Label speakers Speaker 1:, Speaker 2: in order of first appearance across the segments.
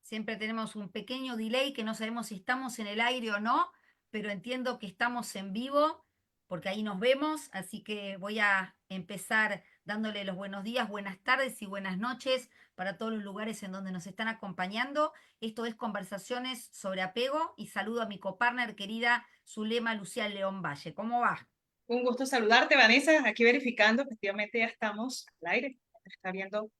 Speaker 1: Siempre tenemos un pequeño delay que no sabemos si estamos en el aire o no, pero entiendo que estamos en vivo porque ahí nos vemos, así que voy a empezar dándole los buenos días, buenas tardes y buenas noches para todos los lugares en donde nos están acompañando. Esto es Conversaciones sobre Apego y saludo a mi copartner querida Zulema Lucía León Valle. ¿Cómo va?
Speaker 2: Un gusto saludarte, Vanessa. Aquí verificando, efectivamente ya estamos al aire, está viendo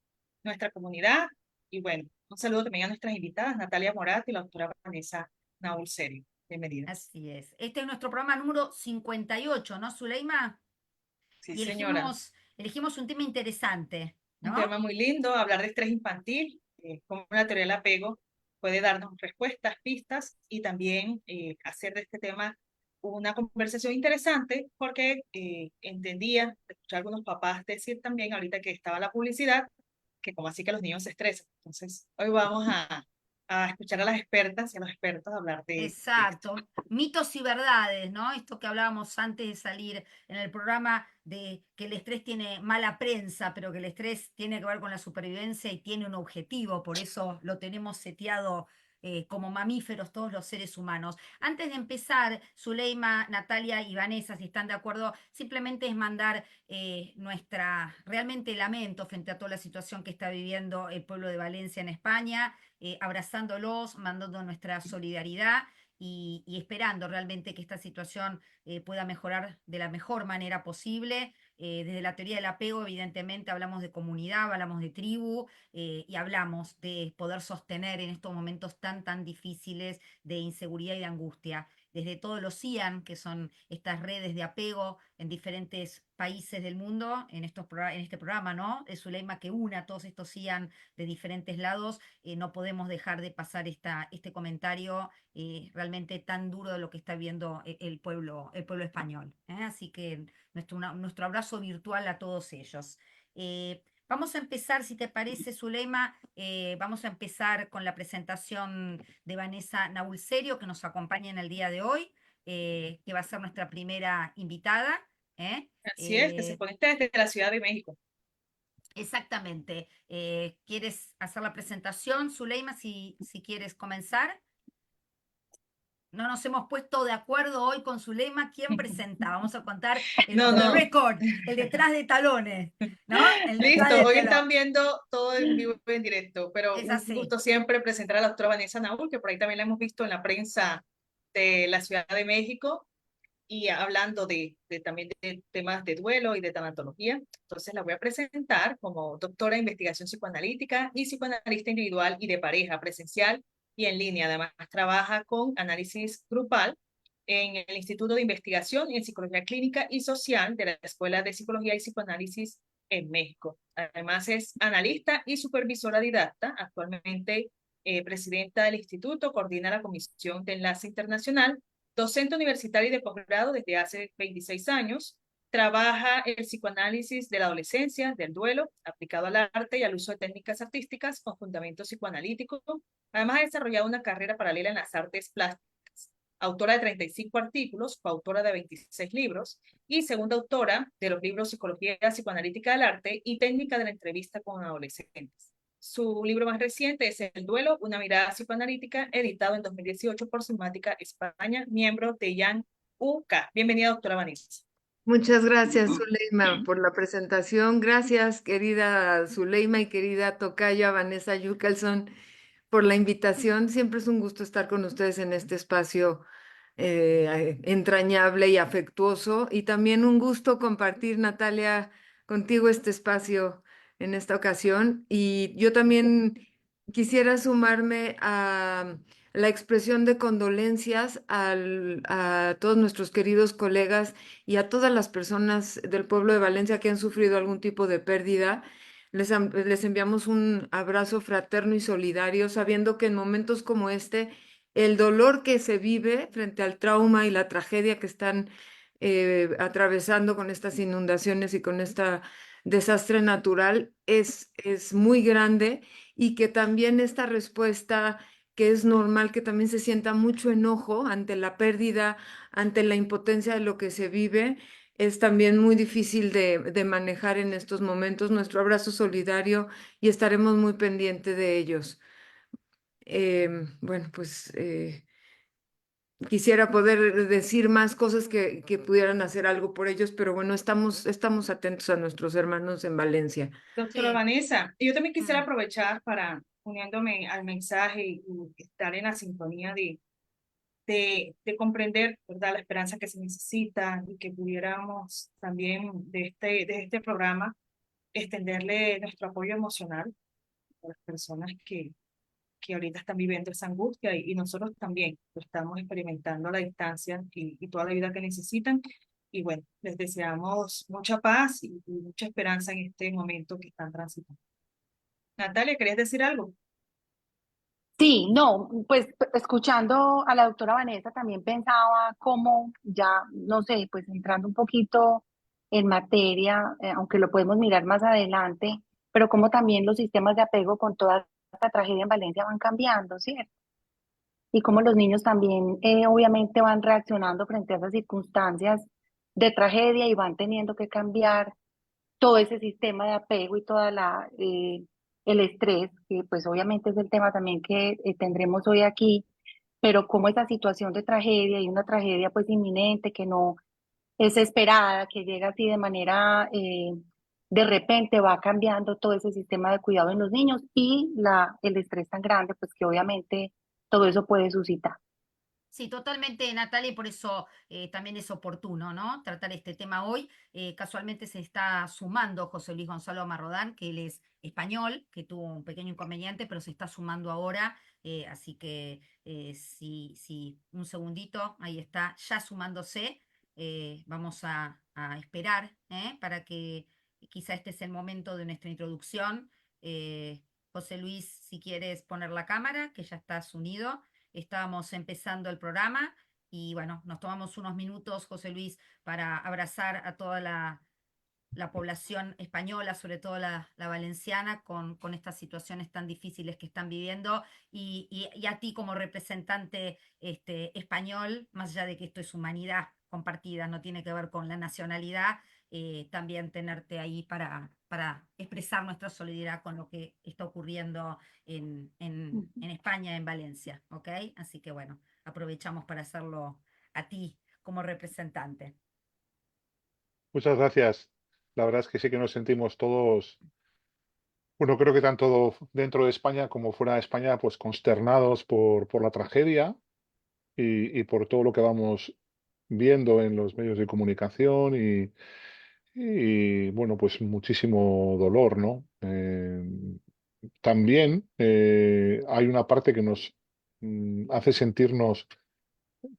Speaker 2: nuestra comunidad. Y bueno, un saludo también a nuestras invitadas, Natalia Morat y la doctora Vanessa Naul Serio. Bienvenidas.
Speaker 1: Así es. Este es nuestro programa número 58, ¿no, Zuleima?
Speaker 2: Sí,
Speaker 1: Y
Speaker 2: señora.
Speaker 1: elegimos un tema interesante,
Speaker 2: Un
Speaker 1: ¿no?
Speaker 2: tema muy lindo, hablar de estrés infantil, cómo la teoría del apego puede darnos respuestas, pistas y también hacer de este tema una conversación interesante porque entendía, escuché a algunos papás decir también ahorita que estaba la publicidad, que como así que los niños se estresan. Entonces, hoy vamos a escuchar a las expertas y a los expertos hablar de esto.
Speaker 1: Exacto. Mitos y verdades, ¿no? Esto que hablábamos antes de salir en el programa de que el estrés tiene mala prensa, pero que el estrés tiene que ver con la supervivencia y tiene un objetivo, por eso lo tenemos seteado como mamíferos todos los seres humanos. Antes de empezar, Zuleima, Natalia y Vanessa, si están de acuerdo, simplemente es mandar nuestra realmente lamento frente a toda la situación que está viviendo el pueblo de Valencia en España, abrazándolos, mandando nuestra solidaridad y esperando realmente que esta situación pueda mejorar de la mejor manera posible. Desde la teoría del apego, evidentemente, hablamos de comunidad, hablamos de tribu y hablamos de poder sostener en estos momentos tan difíciles de inseguridad y de angustia. Desde todos los CIAN, que son estas redes de apego en diferentes países del mundo, en este programa, ¿no? Es Zuleima que una a todos estos CIAN de diferentes lados, no podemos dejar de pasar este comentario realmente tan duro de lo que está viendo el pueblo español. Así que nuestro abrazo virtual a todos ellos. Vamos a empezar, si te parece, Zuleima, vamos a empezar con la presentación de Vanessa Naulserio, que nos acompaña en el día de hoy, que va a ser nuestra primera invitada. ¿eh?
Speaker 2: Así es, que se
Speaker 1: Eh,
Speaker 2: conecta desde la Ciudad de México.
Speaker 1: Exactamente. ¿Quieres hacer la presentación, Zuleima, si quieres comenzar? No nos hemos puesto de acuerdo hoy con Zuleima quién presenta. Vamos a contar el
Speaker 2: No,
Speaker 1: off the
Speaker 2: no.
Speaker 1: record, el detrás de talones, ¿no? El detrás
Speaker 2: Listo,
Speaker 1: de
Speaker 2: hoy
Speaker 1: telón.
Speaker 2: están viendo todo en vivo y en directo, pero
Speaker 1: Es
Speaker 2: un
Speaker 1: así.
Speaker 2: gusto siempre presentar a la doctora Vanessa Naúl, que por ahí también la hemos visto en la prensa de la Ciudad de México y hablando también de temas de duelo y de tanatología. Entonces la voy a presentar como doctora en investigación psicoanalítica y psicoanalista individual y de pareja presencial y en línea. Además trabaja con análisis grupal en el Instituto de Investigación en Psicología Clínica y Social de la Escuela de Psicología y Psicoanálisis en México. Además es analista y supervisora didacta, actualmente presidenta del instituto, coordina la Comisión de Enlace Internacional, docente universitaria y de posgrado desde hace 26 años, trabaja el psicoanálisis de la adolescencia, del duelo, aplicado al arte y al uso de técnicas artísticas con fundamento psicoanalítico. Además ha desarrollado una carrera paralela en las artes plásticas, autora de 35 artículos, coautora de 26 libros y segunda autora de los libros Psicología Psicoanalítica del Arte y Técnica de la Entrevista con Adolescentes. Su libro más reciente es El duelo, una mirada psicoanalítica, editado en 2018 por Simática España, miembro de Yan UK. Bienvenida, doctora Vanessa.
Speaker 3: Muchas gracias, Zuleima, por la presentación. Gracias, querida Zuleima y querida tocaya Vanessa Yucalson, por la invitación. Siempre es un gusto estar con ustedes en este espacio entrañable y afectuoso. Y también un gusto compartir, Natalia, contigo este espacio en esta ocasión. Y yo también quisiera sumarme a la expresión de condolencias a todos nuestros queridos colegas y a todas las personas del pueblo de Valencia que han sufrido algún tipo de pérdida. Les enviamos un abrazo fraterno y solidario, sabiendo que en momentos como este, el dolor que se vive frente al trauma y la tragedia que están atravesando con estas inundaciones y con este desastre natural es muy grande y que también esta respuesta que es normal que también se sienta mucho enojo ante la pérdida, ante la impotencia de lo que se vive, es también muy difícil de manejar en estos momentos. Nuestro abrazo solidario y estaremos muy pendientes de ellos. bueno, pues quisiera poder decir más cosas que pudieran hacer algo por ellos, pero bueno, estamos atentos a nuestros hermanos en Valencia.
Speaker 2: Doctora
Speaker 1: Sí.
Speaker 2: Vanessa, yo también quisiera
Speaker 1: Mm.
Speaker 2: aprovechar para uniéndome al mensaje y estar en la sintonía de comprender, ¿verdad?, la esperanza que se necesita y que pudiéramos también de este programa extenderle nuestro apoyo emocional a las personas que ahorita están viviendo esa angustia y nosotros también lo estamos experimentando a la distancia y toda la ayuda que necesitan. Y bueno, les deseamos mucha paz y mucha esperanza en este momento que están transitando. Natalia, ¿querías decir algo?
Speaker 4: Sí, no, pues escuchando a la doctora Vanessa también pensaba cómo ya, no sé, pues entrando un poquito en materia, aunque lo podemos mirar más adelante, pero cómo también los sistemas de apego con toda esta tragedia en Valencia van cambiando, ¿cierto? Y cómo los niños también obviamente van reaccionando frente a esas circunstancias de tragedia y van teniendo que cambiar todo ese sistema de apego y toda el estrés, que pues obviamente es el tema también que tendremos hoy aquí, pero como esa situación de tragedia y una tragedia pues inminente que no es esperada, que llega así de manera de repente va cambiando todo ese sistema de cuidado en los niños y el estrés tan grande pues que obviamente todo eso puede suscitar.
Speaker 1: Sí, totalmente, Natalia, y por eso también es oportuno, ¿no? Tratar este tema hoy. Casualmente se está sumando José Luis Gonzalo Marrodán, que él es español, que tuvo un pequeño inconveniente, pero se está sumando ahora. Así que sí, un segundito, ahí está, ya sumándose. Vamos a esperar, para que quizá este es el momento de nuestra introducción. José Luis, si quieres poner la cámara, que ya estás unido. Estábamos empezando el programa y bueno, nos tomamos unos minutos, José Luis, para abrazar a toda la población española, sobre todo la valenciana, con estas situaciones tan difíciles que están viviendo y a ti como representante español, más allá de que esto es humanidad compartida, no tiene que ver con la nacionalidad, también tenerte ahí para expresar nuestra solidaridad con lo que está ocurriendo en España, en Valencia, ¿ok? Así que bueno, aprovechamos para hacerlo a ti como representante.
Speaker 5: Muchas gracias. La verdad es que sí que nos sentimos todos, bueno, creo que tanto dentro de España como fuera de España, pues consternados por la tragedia y por todo lo que vamos viendo en los medios de comunicación y, bueno, pues muchísimo dolor, ¿no? También hay una parte que nos hace sentirnos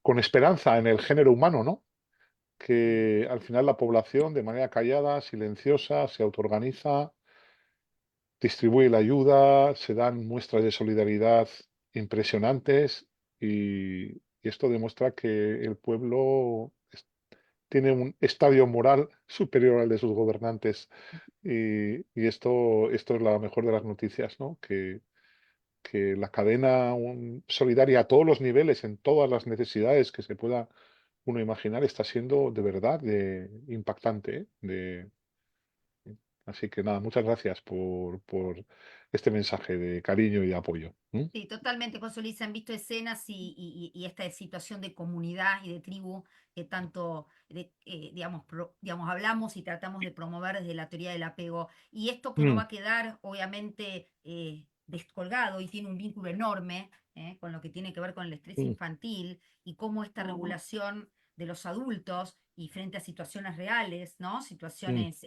Speaker 5: con esperanza en el género humano, ¿no? Que al final la población, de manera callada, silenciosa, se autoorganiza, distribuye la ayuda, se dan muestras de solidaridad impresionantes y esto demuestra que el pueblo tiene un estadio moral superior al de sus gobernantes y esto es la mejor de las noticias, ¿no? Que la cadena solidaria a todos los niveles, en todas las necesidades que se pueda uno imaginar, está siendo de verdad impactante, ¿eh? Así que nada, muchas gracias por este mensaje de cariño y de apoyo. ¿Mm?
Speaker 1: Sí, totalmente, José Luis, han visto escenas y esta situación de comunidad y de tribu que tanto, digamos, hablamos y tratamos de promover desde la teoría del apego. Y esto que no va
Speaker 5: Mm,
Speaker 1: a quedar, obviamente, descolgado y tiene un vínculo enorme, con lo que tiene que ver con el estrés
Speaker 5: mm,
Speaker 1: infantil y cómo esta regulación de los adultos y frente a situaciones reales, ¿no?
Speaker 5: mm,
Speaker 1: Situaciones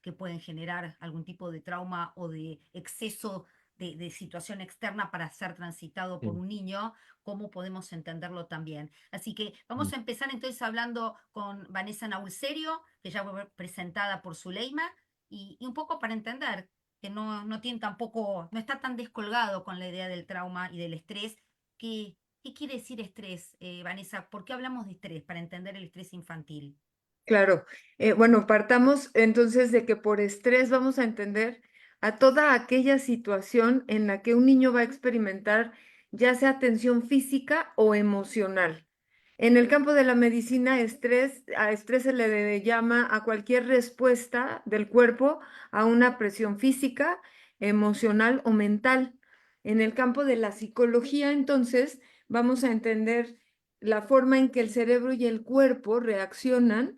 Speaker 1: que pueden generar algún tipo de trauma o de exceso de situación externa para ser transitado por
Speaker 5: mm,
Speaker 1: un niño, cómo podemos entenderlo también. Así que
Speaker 5: mm.
Speaker 1: vamos a empezar entonces hablando con Vanessa Naulserio, que ya fue presentada por Zuleima, y un poco para entender que no tiene tampoco, no está tan descolgado con la idea del trauma y del estrés. ¿Qué quiere decir estrés, Vanessa? ¿Por qué hablamos de estrés? Para entender el estrés infantil.
Speaker 3: Claro, bueno, partamos entonces de que por estrés vamos a entender a toda aquella situación en la que un niño va a experimentar ya sea tensión física o emocional. En el campo de la medicina, a estrés se le llama a cualquier respuesta del cuerpo a una presión física, emocional o mental. En el campo de la psicología, entonces, vamos a entender la forma en que el cerebro y el cuerpo reaccionan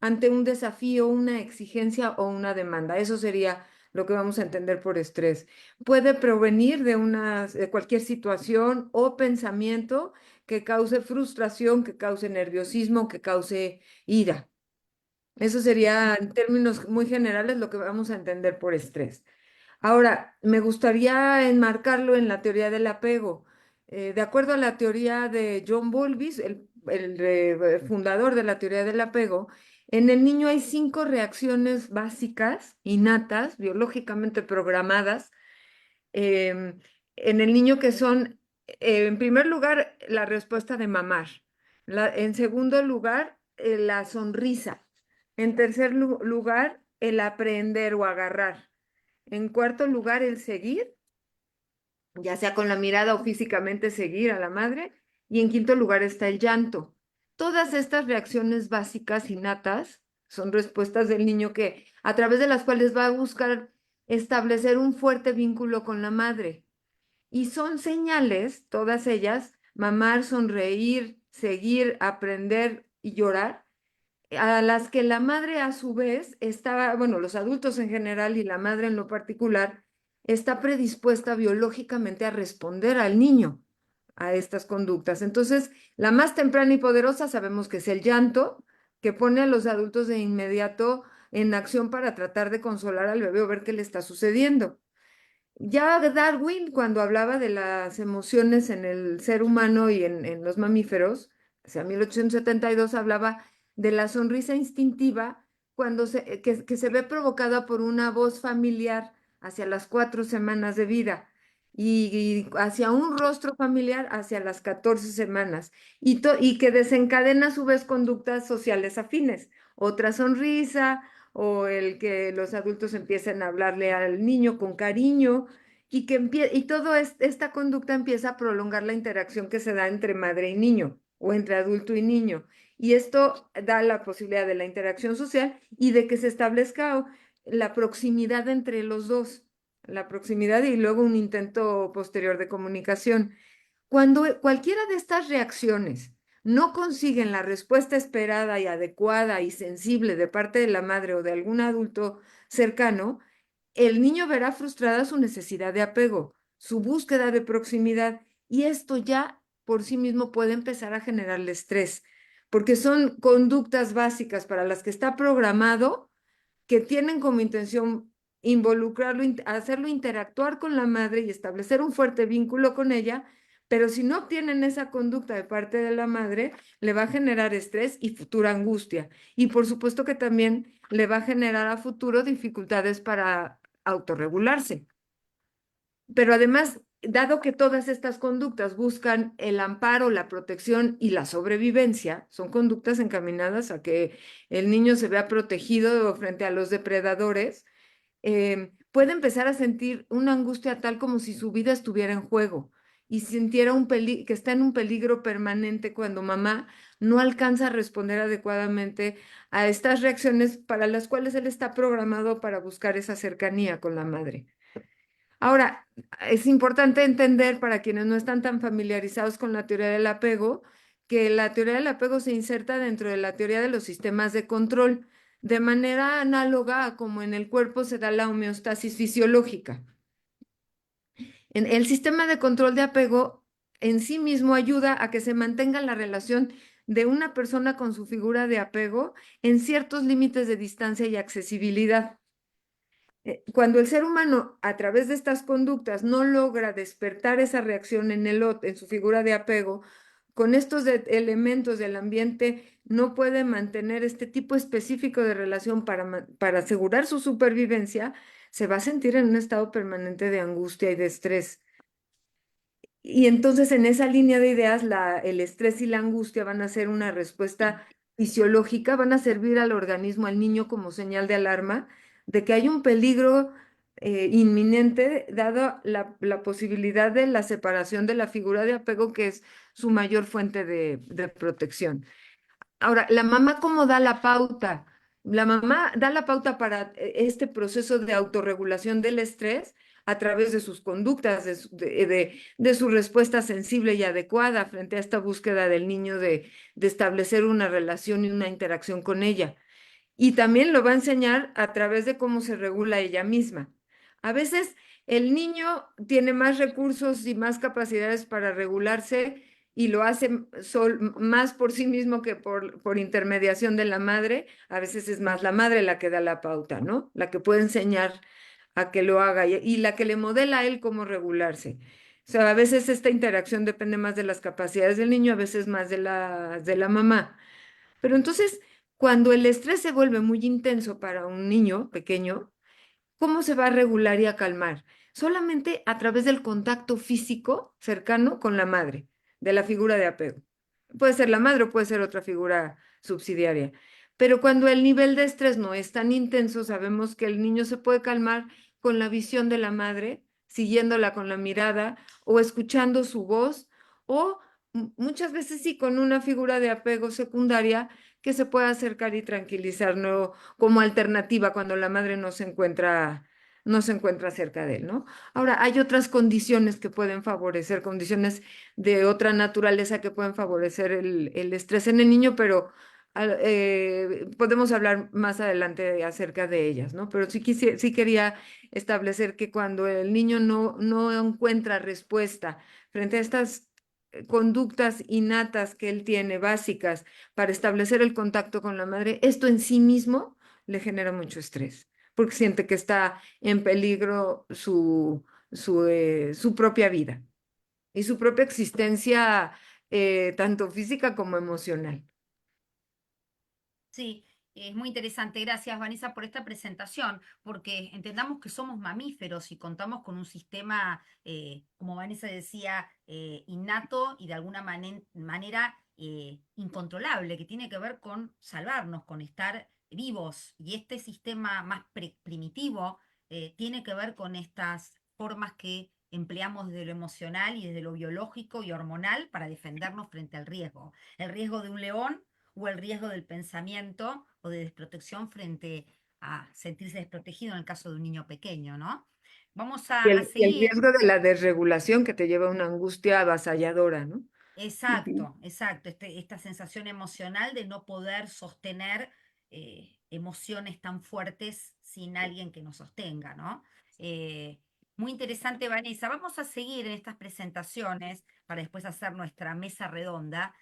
Speaker 3: ante un desafío, una exigencia o una demanda. Eso sería lo que vamos a entender por estrés. Puede provenir de cualquier situación o pensamiento que cause frustración, que cause nerviosismo, que cause ira. Eso sería, en términos muy generales, lo que vamos a entender por estrés. Ahora, me gustaría enmarcarlo en la teoría del apego. De acuerdo a la teoría de John Bowlby, el fundador de la teoría del apego, en el niño hay 5 reacciones básicas, innatas, biológicamente programadas, em, en el niño que son, en primer lugar, la respuesta de mamar. En segundo lugar, la sonrisa. En tercer lugar, el aprender o agarrar. En cuarto lugar, el seguir, ya sea con la mirada o físicamente seguir a la madre. Y en quinto lugar está el llanto. Todas estas reacciones básicas innatas son respuestas del niño que, a través de las cuales va a buscar establecer un fuerte vínculo con la madre. Y son señales, todas ellas, mamar, sonreír, seguir, aprender y llorar, a las que la madre a su vez estaba, bueno, los adultos en general y la madre en lo particular, está predispuesta biológicamente a responder al niño a estas conductas. Entonces, la más temprana y poderosa sabemos que es el llanto, que pone a los adultos de inmediato en acción para tratar de consolar al bebé o ver qué le está sucediendo. Ya Darwin, cuando hablaba de las emociones en el ser humano y en los mamíferos, hacia 1872, hablaba de la sonrisa instintiva que se ve provocada por una voz familiar hacia las 4 semanas de vida y hacia un rostro familiar hacia las 14 semanas y que desencadena a su vez conductas sociales afines. Otra sonrisa, o el que los adultos empiecen a hablarle al niño con cariño y toda esta conducta empieza a prolongar la interacción que se da entre madre y niño o entre adulto y niño. Y esto da la posibilidad de la interacción social y de que se establezca la proximidad entre los dos, la proximidad y luego un intento posterior de comunicación. Cuando cualquiera de estas reacciones no consiguen la respuesta esperada y adecuada y sensible de parte de la madre o de algún adulto cercano, el niño verá frustrada su necesidad de apego, su búsqueda de proximidad, y esto ya por sí mismo puede empezar a generarle estrés, porque son conductas básicas para las que está programado, que tienen como intención involucrarlo, hacerlo interactuar con la madre y establecer un fuerte vínculo con ella, pero si no obtienen esa conducta de parte de la madre, le va a generar estrés y futura angustia. Y por supuesto que también le va a generar a futuro dificultades para autorregularse. Pero además, dado que todas estas conductas buscan el amparo, la protección y la sobrevivencia, son conductas encaminadas a que el niño se vea protegido frente a los depredadores, puede empezar a sentir una angustia tal como si su vida estuviera en juego y sintiera que está en un peligro permanente cuando mamá no alcanza a responder adecuadamente a estas reacciones para las cuales él está programado para buscar esa cercanía con la madre. Ahora, es importante entender para quienes no están tan familiarizados con la teoría del apego, que la teoría del apego se inserta dentro de la teoría de los sistemas de control, de manera análoga a como en el cuerpo se da la homeostasis fisiológica. El sistema de control de apego en sí mismo ayuda a que se mantenga la relación de una persona con su figura de apego en ciertos límites de distancia y accesibilidad. Cuando el ser humano, a través de estas conductas, no logra despertar esa reacción en su figura de apego, con estos elementos del ambiente no puede mantener este tipo específico de relación para asegurar su supervivencia, se va a sentir en un estado permanente de angustia y de estrés. Y entonces en esa línea de ideas, el estrés y la angustia van a ser una respuesta fisiológica, van a servir al organismo, al niño, como señal de alarma de que hay un peligro inminente, dado la posibilidad de la separación de la figura de apego, que es su mayor fuente de protección. Ahora, la mamá, ¿cómo da la pauta? La mamá da la pauta para este proceso de autorregulación del estrés a través de sus conductas, de su respuesta sensible y adecuada frente a esta búsqueda del niño de establecer una relación y una interacción con ella. Y también lo va a enseñar a través de cómo se regula ella misma. A veces el niño tiene más recursos y más capacidades para regularse y lo hace más por sí mismo que por intermediación de la madre. A veces es más la madre la que da la pauta, ¿no? La que puede enseñar a que lo haga y la que le modela a él cómo regularse. O sea, a veces esta interacción depende más de las capacidades del niño, a veces más de la mamá. Pero entonces, cuando el estrés se vuelve muy intenso para un niño pequeño, ¿cómo se va a regular y a calmar? Solamente a través del contacto físico cercano con la madre, de la figura de apego. Puede ser la madre o puede ser otra figura subsidiaria. Pero cuando el nivel de estrés no es tan intenso, sabemos que el niño se puede calmar con la visión de la madre, siguiéndola con la mirada o escuchando su voz o muchas veces sí con una figura de apego secundaria que se pueda acercar y tranquilizar, ¿no? Como alternativa cuando la madre no se encuentra cerca de él, ¿no? Ahora, hay otras condiciones que pueden favorecer, condiciones de otra naturaleza que pueden favorecer el estrés en el niño, pero podemos hablar más adelante acerca de ellas, ¿no? Pero sí quería establecer que cuando el niño no encuentra respuesta frente a estas conductas innatas que él tiene, básicas, para establecer el contacto con la madre, esto en sí mismo le genera mucho estrés, porque siente que está en peligro su propia vida y su propia existencia, tanto física como emocional.
Speaker 1: Sí, es muy interesante. Gracias, Vanessa, por esta presentación, porque entendamos que somos mamíferos y contamos con un sistema, como Vanessa decía, innato y de alguna manera incontrolable, que tiene que ver con salvarnos, con estar vivos. Y este sistema más primitivo tiene que ver con estas formas que empleamos desde lo emocional y desde lo biológico y hormonal para defendernos frente al riesgo. El riesgo de un león o el riesgo del pensamiento o de desprotección frente a sentirse desprotegido en el caso de un niño pequeño, ¿no? Vamos
Speaker 3: Y
Speaker 1: a
Speaker 3: el
Speaker 1: seguir.
Speaker 3: riesgo de la desregulación que te lleva a una angustia avasalladora, ¿no? Ujú.
Speaker 1: Exacto, exacto. Esta sensación emocional de no poder sostener emociones tan fuertes sin alguien que nos sostenga, ¿no? Eh, Muy interesante, Vanessa. Vamos a seguir en estas presentaciones para después hacer nuestra mesa redonda,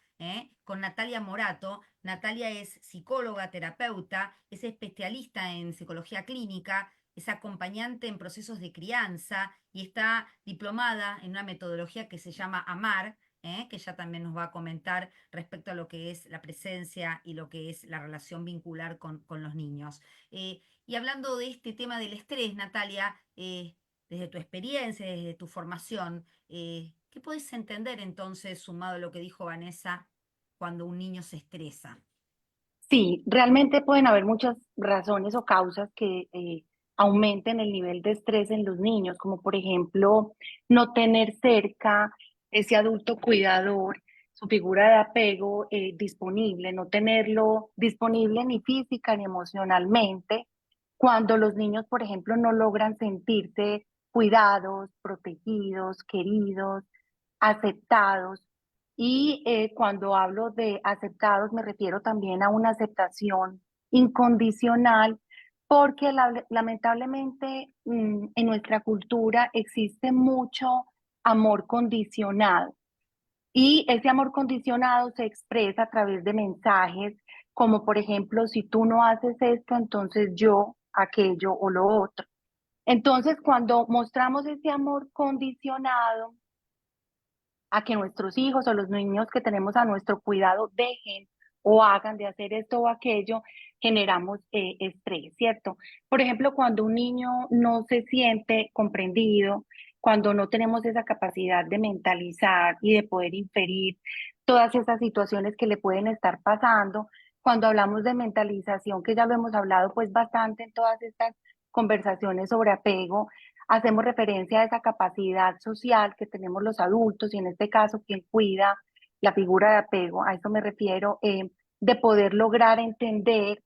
Speaker 1: con Natalia Morato. Natalia es psicóloga, terapeuta, es especialista en psicología clínica, es acompañante en procesos de crianza y está diplomada en una metodología que se llama AMAR, que ella también nos va a comentar respecto a lo que es la presencia y lo que es la relación vincular con los niños. Y hablando de este tema del estrés, Natalia, desde tu experiencia, desde tu formación, ¿qué puedes entender entonces, sumado a lo que dijo Vanessa, cuando un niño se estresa?
Speaker 4: Sí, realmente pueden haber muchas razones o causas que aumenten el nivel de estrés en los niños, como por ejemplo no tener cerca ese adulto cuidador, su figura de apego disponible, no tenerlo disponible ni física ni emocionalmente, cuando los niños, por ejemplo, no logran sentirse cuidados, protegidos, queridos, aceptados. Y cuando hablo de aceptados, me refiero también a una aceptación incondicional, porque lamentablemente en nuestra cultura existe mucho amor condicionado. Y ese amor condicionado se expresa a través de mensajes, como por ejemplo, si tú no haces esto, entonces yo aquello o lo otro. Entonces, cuando mostramos ese amor condicionado, a que nuestros hijos o los niños que tenemos a nuestro cuidado dejen o hagan de hacer esto o aquello, generamos estrés, ¿cierto? Por ejemplo, cuando un niño no se siente comprendido, cuando no tenemos esa capacidad de mentalizar y de poder inferir todas esas situaciones que le pueden estar pasando, cuando hablamos de mentalización, que ya lo hemos hablado pues bastante en todas estas conversaciones sobre apego, hacemos referencia a esa capacidad social que tenemos los adultos y en este caso quien cuida la figura de apego, a eso me refiero, de poder lograr entender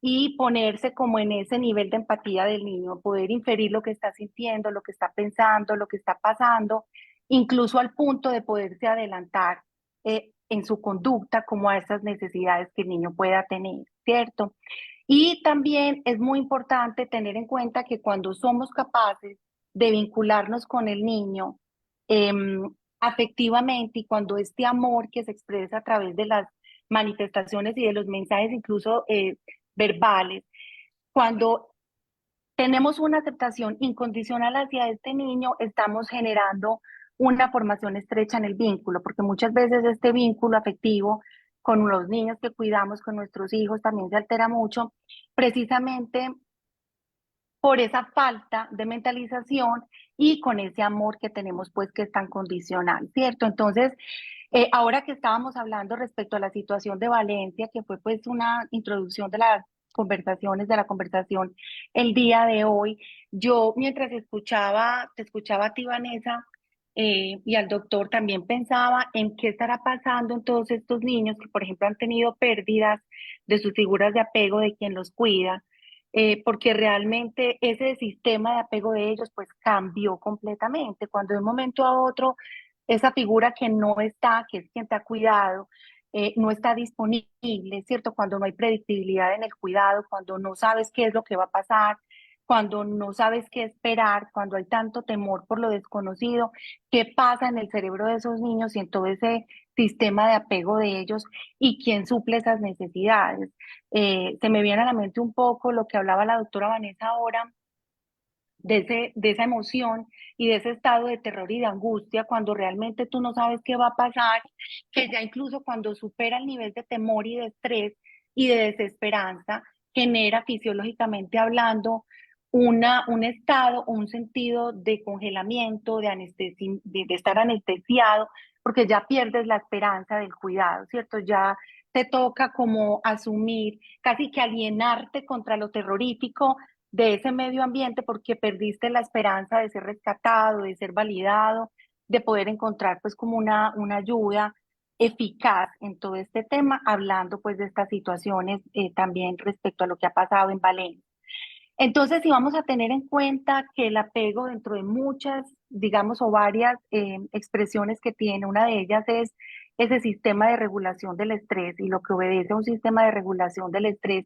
Speaker 4: y ponerse como en ese nivel de empatía del niño, poder inferir lo que está sintiendo, lo que está pensando, lo que está pasando, incluso al punto de poderse adelantar en su conducta como a esas necesidades que el niño pueda tener, ¿cierto? Y también es muy importante tener en cuenta que cuando somos capaces de vincularnos con el niño afectivamente, y cuando este amor que se expresa a través de las manifestaciones y de los mensajes incluso verbales, cuando tenemos una aceptación incondicional hacia este niño, estamos generando una formación estrecha en el vínculo, porque muchas veces este vínculo afectivo con los niños que cuidamos, con nuestros hijos, también se altera mucho, precisamente por esa falta de mentalización y con ese amor que tenemos, pues, que es tan condicional, ¿cierto? Entonces, ahora que estábamos hablando respecto a la situación de Valencia, que fue pues una introducción de las conversaciones, de la conversación el día de hoy, yo mientras te escuchaba a ti, Vanessa, y al doctor, también pensaba en qué estará pasando en todos estos niños que, por ejemplo, han tenido pérdidas de sus figuras de apego de quien los cuida, porque realmente ese sistema de apego de ellos pues cambió completamente. Cuando de un momento a otro esa figura que no está, que es quien te ha cuidado, no está disponible, ¿cierto? Cuando no hay predictibilidad en el cuidado, cuando no sabes qué es lo que va a pasar, cuando no sabes qué esperar, cuando hay tanto temor por lo desconocido, ¿qué pasa en el cerebro de esos niños y en todo ese sistema de apego de ellos y quién suple esas necesidades? Se me viene a la mente un poco lo que hablaba la doctora Vanessa ahora, de esa emoción y de ese estado de terror y de angustia cuando realmente tú no sabes qué va a pasar, que ya incluso cuando supera el nivel de temor y de estrés y de desesperanza, genera fisiológicamente hablando un estado o un sentido de congelamiento, de estar anestesiado, porque ya pierdes la esperanza del cuidado, ¿cierto? Ya te toca como asumir, casi que alienarte contra lo terrorífico de ese medio ambiente porque perdiste la esperanza de ser rescatado, de ser validado, de poder encontrar pues como una ayuda eficaz en todo este tema, hablando pues de estas situaciones también respecto a lo que ha pasado en Valencia. Entonces, si vamos a tener en cuenta que el apego dentro de muchas, digamos, o varias expresiones que tiene, una de ellas es ese sistema de regulación del estrés y lo que obedece a un sistema de regulación del estrés,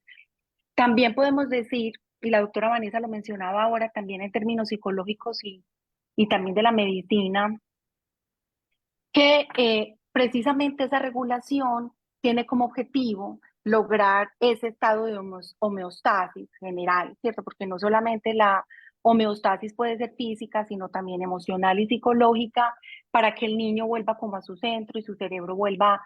Speaker 4: también podemos decir, y la doctora Vanessa lo mencionaba ahora también en términos psicológicos y también de la medicina, que precisamente esa regulación tiene como objetivo lograr ese estado de homeostasis general, ¿cierto? Porque no solamente la homeostasis puede ser física, sino también emocional y psicológica, para que el niño vuelva como a su centro y su cerebro vuelva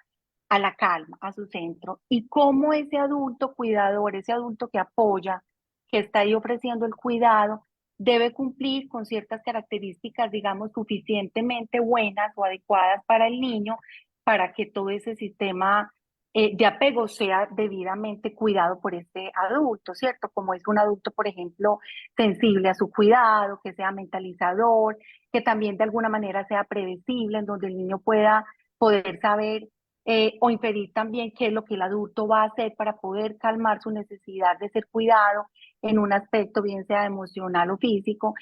Speaker 4: a la calma, a su centro. Y cómo ese adulto cuidador, ese adulto que apoya, que está ahí ofreciendo el cuidado, debe cumplir con ciertas características, digamos, suficientemente buenas o adecuadas para el niño para que todo ese sistema de apego sea debidamente cuidado por este adulto, ¿cierto? Como es un adulto, por ejemplo, sensible a su cuidado, que sea mentalizador, que también de alguna manera sea predecible, en donde el niño pueda poder saber o inferir también qué es lo que el adulto va a hacer para poder calmar su necesidad de ser cuidado en un aspecto, bien sea emocional o físico.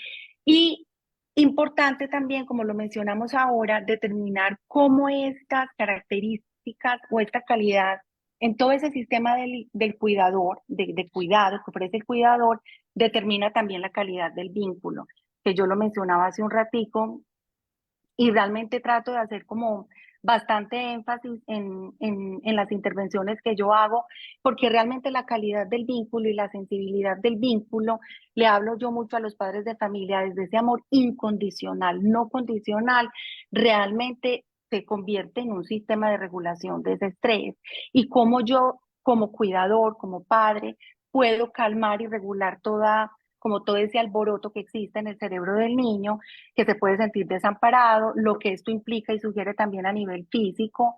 Speaker 4: Y importante también, como lo mencionamos ahora, determinar cómo estas características o esta calidad en todo ese sistema del cuidador, de cuidado que ofrece el cuidador, determina también la calidad del vínculo, que yo lo mencionaba hace un ratico, y realmente trato de hacer como bastante énfasis en las intervenciones que yo hago, porque realmente la calidad del vínculo y la sensibilidad del vínculo, le hablo yo mucho a los padres de familia desde ese amor incondicional, no condicional, realmente se convierte en un sistema de regulación de ese estrés y cómo yo como cuidador, como padre, puedo calmar y regular como todo ese alboroto que existe en el cerebro del niño, que se puede sentir desamparado, lo que esto implica y sugiere también a nivel físico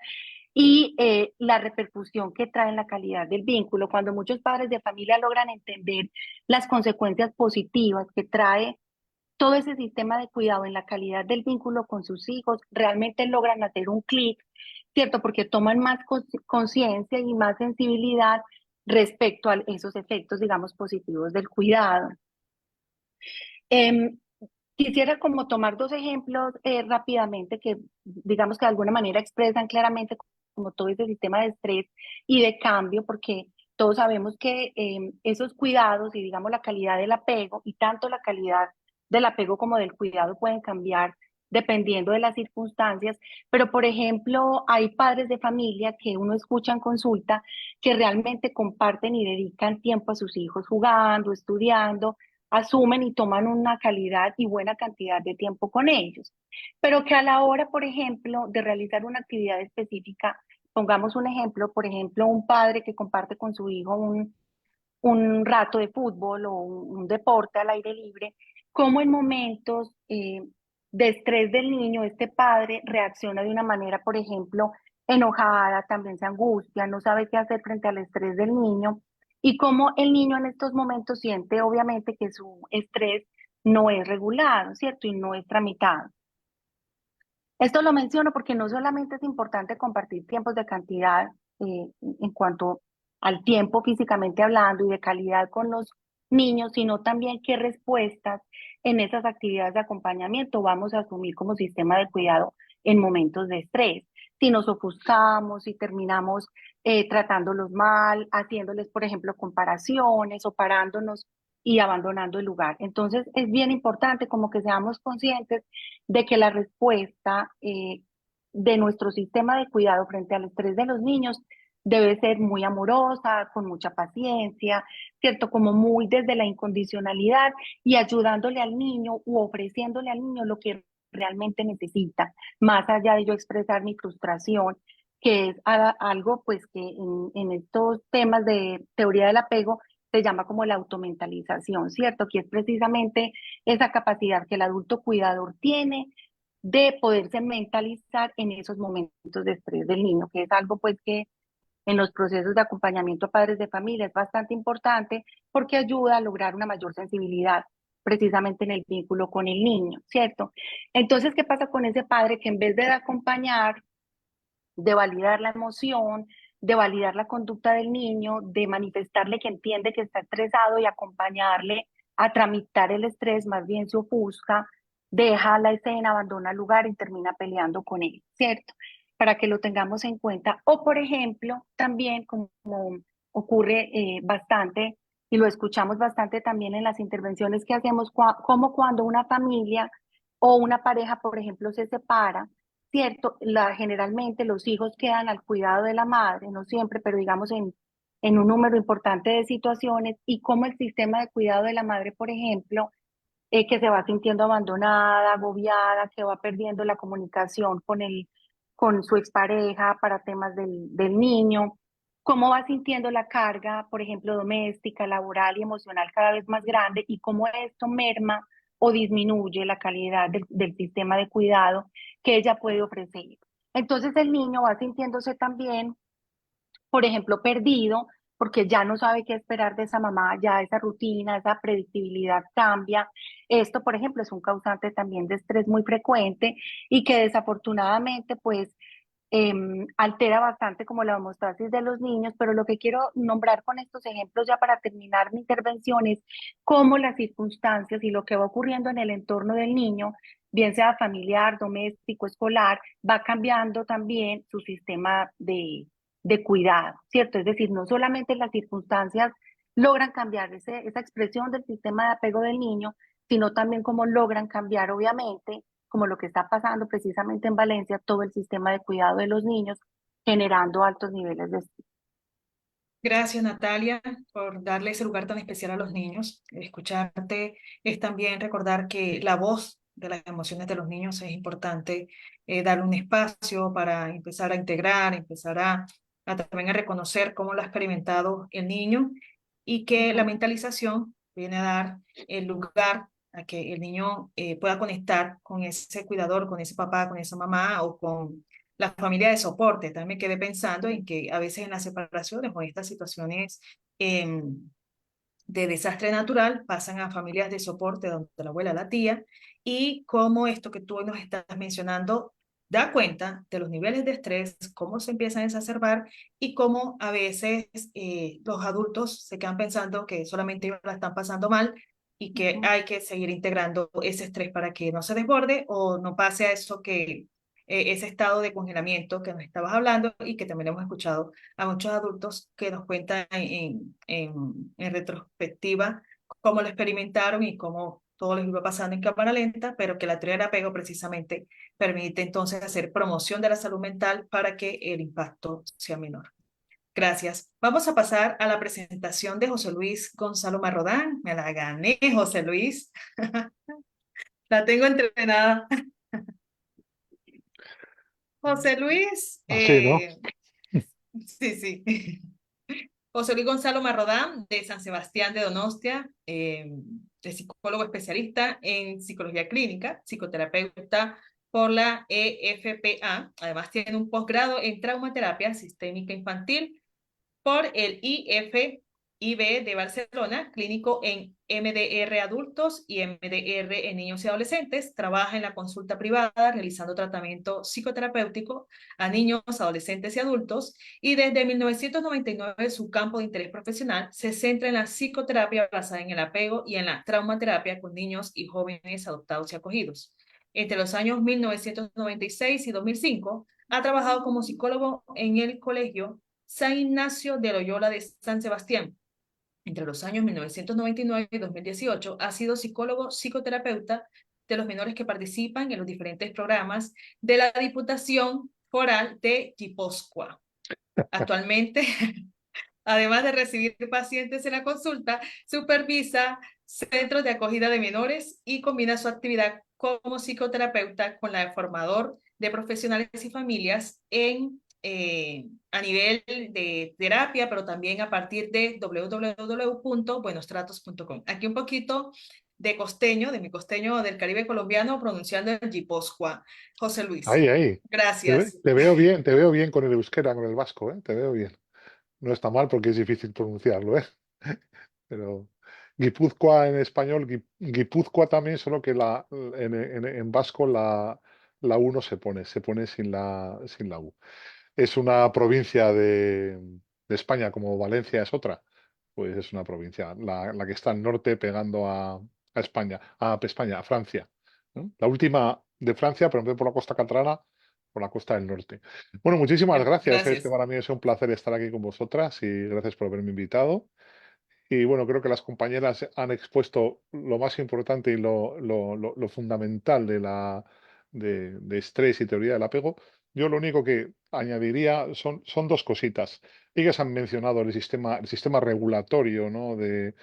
Speaker 4: y la repercusión que trae en la calidad del vínculo. Cuando muchos padres de familia logran entender las consecuencias positivas que trae todo ese sistema de cuidado en la calidad del vínculo con sus hijos, realmente logran hacer un clic, ¿cierto? Porque toman más conciencia y más sensibilidad respecto a esos efectos, digamos, positivos del cuidado. Em, Quisiera como tomar dos ejemplos rápidamente que digamos que de alguna manera expresan claramente como todo ese sistema de estrés y de cambio, porque todos sabemos que esos cuidados y digamos la calidad del apego y tanto la calidad del apego como del cuidado pueden cambiar dependiendo de las circunstancias, pero por ejemplo hay padres de familia que uno escucha en consulta que realmente comparten y dedican tiempo a sus hijos jugando, estudiando, asumen y toman una calidad y buena cantidad de tiempo con ellos, pero que a la hora, por ejemplo, de realizar una actividad específica, pongamos un ejemplo, por ejemplo, un padre que comparte con su hijo un rato de fútbol o un deporte al aire libre, como en momentos de estrés del niño, este padre reacciona de una manera, por ejemplo, enojada, también se angustia, no sabe qué hacer frente al estrés del niño y cómo el niño en estos momentos siente obviamente que su estrés no es regulado, ¿cierto? Y no es tramitado. Esto lo menciono porque no solamente es importante compartir tiempos de cantidad en cuanto al tiempo físicamente hablando y de calidad con los niños, sino también qué respuestas en esas actividades de acompañamiento vamos a asumir como sistema de cuidado en momentos de estrés. Si nos ofuscamos, si terminamos tratándolos mal, haciéndoles, por ejemplo, comparaciones o parándonos y abandonando el lugar. Entonces, es bien importante como que seamos conscientes de que la respuesta de nuestro sistema de cuidado frente al estrés de los niños debe ser muy amorosa, con mucha paciencia, ¿cierto? Como muy desde la incondicionalidad y ayudándole al niño u ofreciéndole al niño lo que realmente necesita, más allá de yo expresar mi frustración, que es algo pues que en estos temas de teoría del apego se llama como la automentalización, ¿cierto? Que es precisamente esa capacidad que el adulto cuidador tiene de poderse mentalizar en esos momentos de estrés del niño, que es algo pues que en los procesos de acompañamiento a padres de familia es bastante importante porque ayuda a lograr una mayor sensibilidad precisamente en el vínculo con el niño, ¿cierto? Entonces, ¿qué pasa con ese padre que en vez de acompañar, de validar la emoción, de validar la conducta del niño, de manifestarle que entiende que está estresado y acompañarle a tramitar el estrés, más bien se ofusca, deja la escena, abandona el lugar y termina peleando con él, ¿cierto? Para que lo tengamos en cuenta. O, por ejemplo, también como ocurre bastante y lo escuchamos bastante también en las intervenciones que hacemos, como cuando una familia o una pareja, por ejemplo, se separa, ¿cierto? Generalmente los hijos quedan al cuidado de la madre, no siempre, pero digamos en un número importante de situaciones, y como el sistema de cuidado de la madre, por ejemplo, que se va sintiendo abandonada, agobiada, que va perdiendo la comunicación con su expareja para temas del niño, cómo va sintiendo la carga, por ejemplo, doméstica, laboral y emocional cada vez más grande y cómo esto merma o disminuye la calidad del sistema de cuidado que ella puede ofrecer. Entonces el niño va sintiéndose también, por ejemplo, perdido, porque ya no sabe qué esperar de esa mamá, ya esa rutina, esa predictibilidad cambia. Esto, por ejemplo, es un causante también de estrés muy frecuente y que desafortunadamente, pues, altera bastante como la homeostasis de los niños, pero lo que quiero nombrar con estos ejemplos ya para terminar mi intervención es cómo las circunstancias y lo que va ocurriendo en el entorno del niño, bien sea familiar, doméstico, escolar, va cambiando también su sistema de cuidado, ¿cierto? Es decir, no solamente las circunstancias logran cambiar esa expresión del sistema de apego del niño, sino también cómo logran cambiar, obviamente, como lo que está pasando precisamente en Valencia, todo el sistema de cuidado de los niños, generando altos niveles de estrés.
Speaker 2: Gracias, Natalia, por darle ese lugar tan especial a los niños. Escucharte es también recordar que la voz de las emociones de los niños es importante, darle un espacio para empezar a integrar, empezar a también a reconocer cómo lo ha experimentado el niño y que la mentalización viene a dar el lugar a que el niño pueda conectar con ese cuidador, con ese papá, con esa mamá o con la familia de soporte. También me quedé pensando en que a veces en las separaciones o en estas situaciones de desastre natural pasan a familias de soporte donde la abuela, la tía, y cómo esto que tú nos estás mencionando da cuenta de los niveles de estrés, cómo se empiezan a exacerbar y cómo a veces los adultos se quedan pensando que solamente ellos la están pasando mal y que hay que seguir integrando ese estrés para que no se desborde o no pase a eso que ese estado de congelamiento que nos estabas hablando y que también hemos escuchado a muchos adultos que nos cuentan en retrospectiva cómo lo experimentaron y cómo todo les iba pasando en cámara lenta, pero que la teoría del apego precisamente permite entonces hacer promoción de la salud mental para que el impacto sea menor. Gracias. Vamos a pasar a la presentación de José Luis Gonzalo Marrodán. Me la gané, José Luis. La tengo entrenada. José Luis,
Speaker 5: Así, ¿no?
Speaker 2: sí, sí. José Luis Gonzalo Marrodán, de San Sebastián de Donostia, es psicólogo especialista en psicología clínica, psicoterapeuta por la EFPA. Además, tiene un posgrado en traumaterapia sistémica infantil por el IFIB de Barcelona, clínico en MDR adultos y MDR en niños y adolescentes. Trabaja en la consulta privada realizando tratamiento psicoterapéutico a niños, adolescentes y adultos, y desde 1999 su campo de interés profesional se centra en la psicoterapia basada en el apego y en la traumaterapia con niños y jóvenes adoptados y acogidos. Entre los años 1996 y 2005 ha trabajado como psicólogo en el Colegio San Ignacio de Loyola de San Sebastián. Entre los años 1999 y 2018 ha sido psicólogo psicoterapeuta de los menores que participan en los diferentes programas de la Diputación Foral de Guipúzcoa. Actualmente, además de recibir pacientes en la consulta, supervisa centros de acogida de menores y combina su actividad como psicoterapeuta con la de formador de profesionales y familias a nivel de terapia, pero también a partir de www.buenostratos.com. Aquí un poquito de costeño, de mi costeño del Caribe colombiano, pronunciando el Guipúzcoa. José Luis,
Speaker 5: Ahí, ahí.
Speaker 2: gracias.
Speaker 5: Te veo bien con el euskera, con el vasco, ¿eh? Te veo bien. No está mal porque es difícil pronunciarlo, ¿eh? Pero Guipúzcoa en español, Guipúzcoa también, solo que en vasco la U no se pone sin la U. Es una provincia de España, como Valencia es otra, pues es una provincia, la que está al norte pegando a España, a Francia, ¿no? La última de Francia, pero en vez de por la costa catalana, por la costa del norte. Bueno, muchísimas gracias. Es que
Speaker 2: Gracias.
Speaker 5: para mí es un placer estar aquí con vosotras y gracias por haberme invitado. Y bueno, creo que las compañeras han expuesto lo más importante y lo fundamental de estrés y teoría del apego. Yo lo único que añadiría son dos cositas. Ellas han mencionado el sistema regulatorio, ¿no? de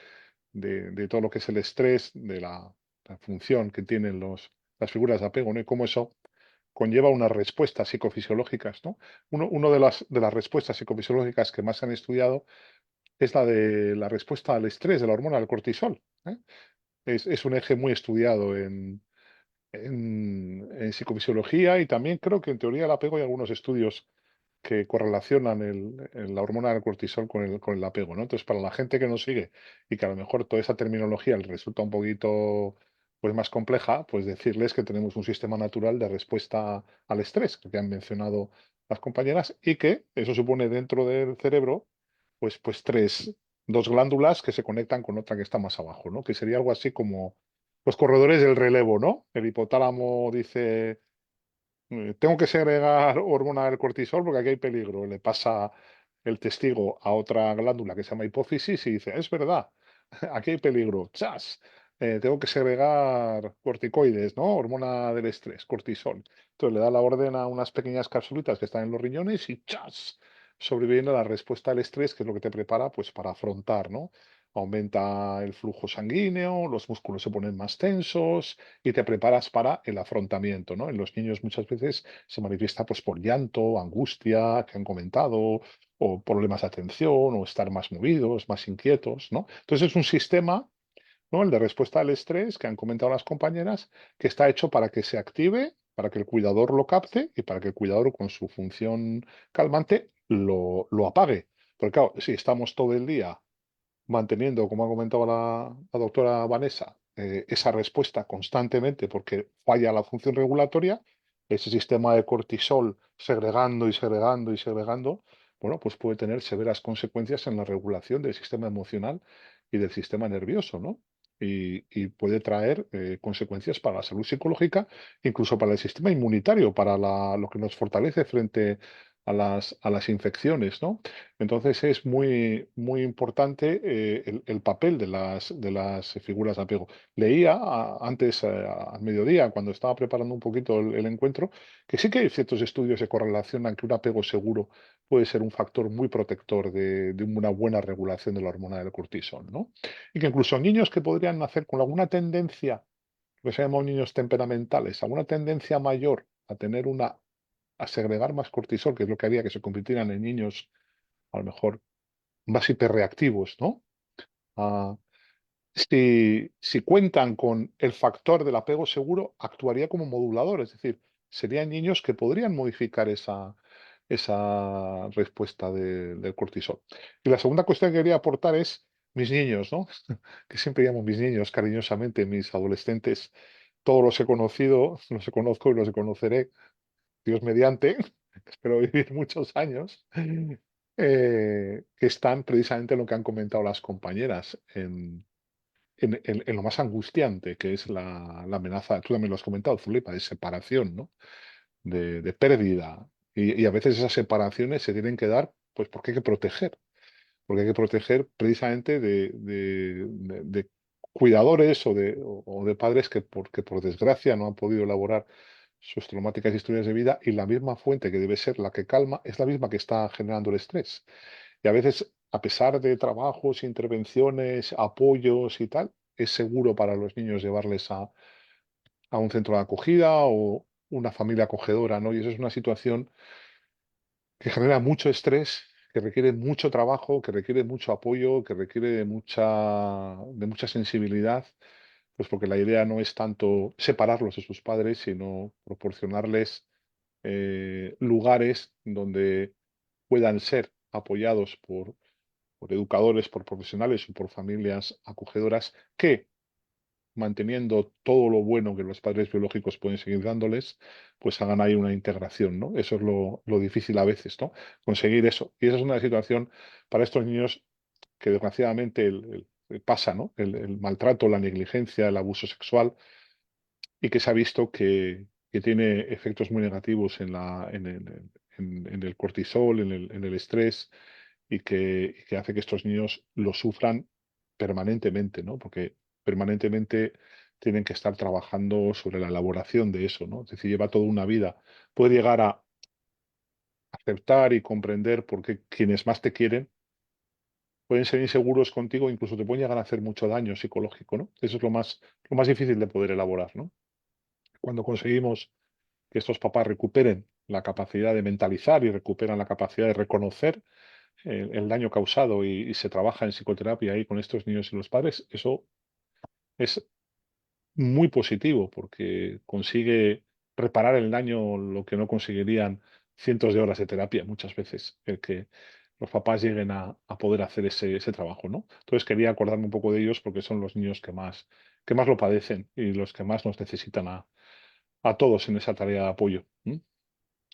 Speaker 5: todo lo que es el estrés, de la función que tienen las figuras de apego, ¿no? Y cómo eso conlleva unas respuestas psicofisiológicas, ¿no? Uno de las respuestas psicofisiológicas que más se han estudiado es la de la respuesta al estrés de la hormona del cortisol, ¿eh? Es un eje muy estudiado en psicofisiología y también creo que en teoría del apego hay algunos estudios que correlacionan la hormona del cortisol con el apego, ¿no? Entonces, para la gente que nos sigue y que a lo mejor toda esa terminología les resulta un poquito pues, más compleja, pues decirles que tenemos un sistema natural de respuesta al estrés, que han mencionado las compañeras, y que eso supone dentro del cerebro pues dos glándulas que se conectan con otra que está más abajo, ¿no? Que sería algo así como los corredores del relevo, ¿no? El hipotálamo dice, tengo que segregar hormona del cortisol porque aquí hay peligro. Le pasa el testigo a otra glándula que se llama hipófisis y dice, es verdad, aquí hay peligro. ¡Chas! Tengo que segregar corticoides, ¿no? Hormona del estrés, cortisol. Entonces le da la orden a unas pequeñas capsulitas que están en los riñones y ¡chas! Sobreviene la respuesta al estrés, que es lo que te prepara pues, para afrontar, ¿no? Aumenta el flujo sanguíneo, los músculos se ponen más tensos y te preparas para el afrontamiento, ¿no? En los niños muchas veces se manifiesta pues, por llanto, angustia, que han comentado, o problemas de atención, o estar más movidos, más inquietos, ¿no? Entonces es un sistema, ¿no? El de respuesta al estrés que han comentado las compañeras, que está hecho para que se active, para que el cuidador lo capte y para que el cuidador con su función calmante lo apague. Porque claro, si estamos todo el día manteniendo, como ha comentado la doctora Vanessa, esa respuesta constantemente porque falla la función regulatoria, ese sistema de cortisol segregando y segregando y segregando, bueno, pues puede tener severas consecuencias en la regulación del sistema emocional y del sistema nervioso, ¿no? Y puede traer consecuencias para la salud psicológica, incluso para el sistema inmunitario, para lo que nos fortalece frente a las infecciones, ¿no? Entonces es muy, muy importante el papel de las figuras de apego. Leía antes, al mediodía, cuando estaba preparando un poquito el encuentro, que sí que hay ciertos estudios que correlacionan que un apego seguro puede ser un factor muy protector de una buena regulación de la hormona del cortisol, ¿no? Y que incluso niños que podrían nacer con alguna tendencia, lo que se llama niños temperamentales, alguna tendencia mayor a tener a segregar más cortisol, que es lo que haría que se convirtieran en niños a lo mejor más hiperreactivos, ¿no? Ah, si cuentan con el factor del apego seguro, actuaría como modulador, es decir, serían niños que podrían modificar esa respuesta del cortisol. Y la segunda cuestión que quería aportar es mis niños, ¿no? Que siempre llamo mis niños cariñosamente, mis adolescentes. Todos los he conocido, los conozco y los conoceré, Dios mediante, espero vivir muchos años, que están precisamente en lo que han comentado las compañeras, en lo más angustiante, que es la amenaza, tú también lo has comentado, Zuleika, de separación, ¿no? De pérdida. Y a veces esas separaciones se tienen que dar, pues porque hay que proteger, porque hay que proteger precisamente de cuidadores o de padres que por desgracia no han podido elaborar sus traumáticas historias de vida, y la misma fuente que debe ser la que calma es la misma que está generando el estrés. Y a veces, a pesar de trabajos, intervenciones, apoyos y tal, es seguro para los niños llevarles a un centro de acogida o una familia acogedora, ¿no? Y eso es una situación que genera mucho estrés, que requiere mucho trabajo, que requiere mucho apoyo, que requiere de mucha sensibilidad, pues porque la idea no es tanto separarlos de sus padres, sino proporcionarles lugares donde puedan ser apoyados por educadores, por profesionales o por familias acogedoras que, manteniendo todo lo bueno que los padres biológicos pueden seguir dándoles, pues hagan ahí una integración, ¿no? Eso es lo difícil a veces, ¿no? Conseguir eso. Y esa es una situación para estos niños que desgraciadamente pasa, ¿no? El maltrato, la negligencia, el abuso sexual, y que se ha visto que tiene efectos muy negativos en el cortisol, en el estrés, y que hace que estos niños lo sufran permanentemente, ¿no? Porque permanentemente tienen que estar trabajando sobre la elaboración de eso, ¿no? Es decir, lleva toda una vida. Puede llegar a aceptar y comprender por qué quienes más te quieren pueden ser inseguros contigo, incluso te pueden llegar a hacer mucho daño psicológico, ¿no? Eso es lo más difícil de poder elaborar, ¿no? Cuando conseguimos que estos papás recuperen la capacidad de mentalizar y recuperan la capacidad de reconocer el daño causado, y se trabaja en psicoterapia ahí con estos niños y los padres, eso es muy positivo porque consigue reparar el daño, lo que no conseguirían cientos de horas de terapia muchas veces, el que los papás lleguen a poder hacer ese trabajo, ¿no? Entonces quería acordarme un poco de ellos porque son los niños que más lo padecen y los que más nos necesitan a todos en esa tarea de apoyo. ¿M?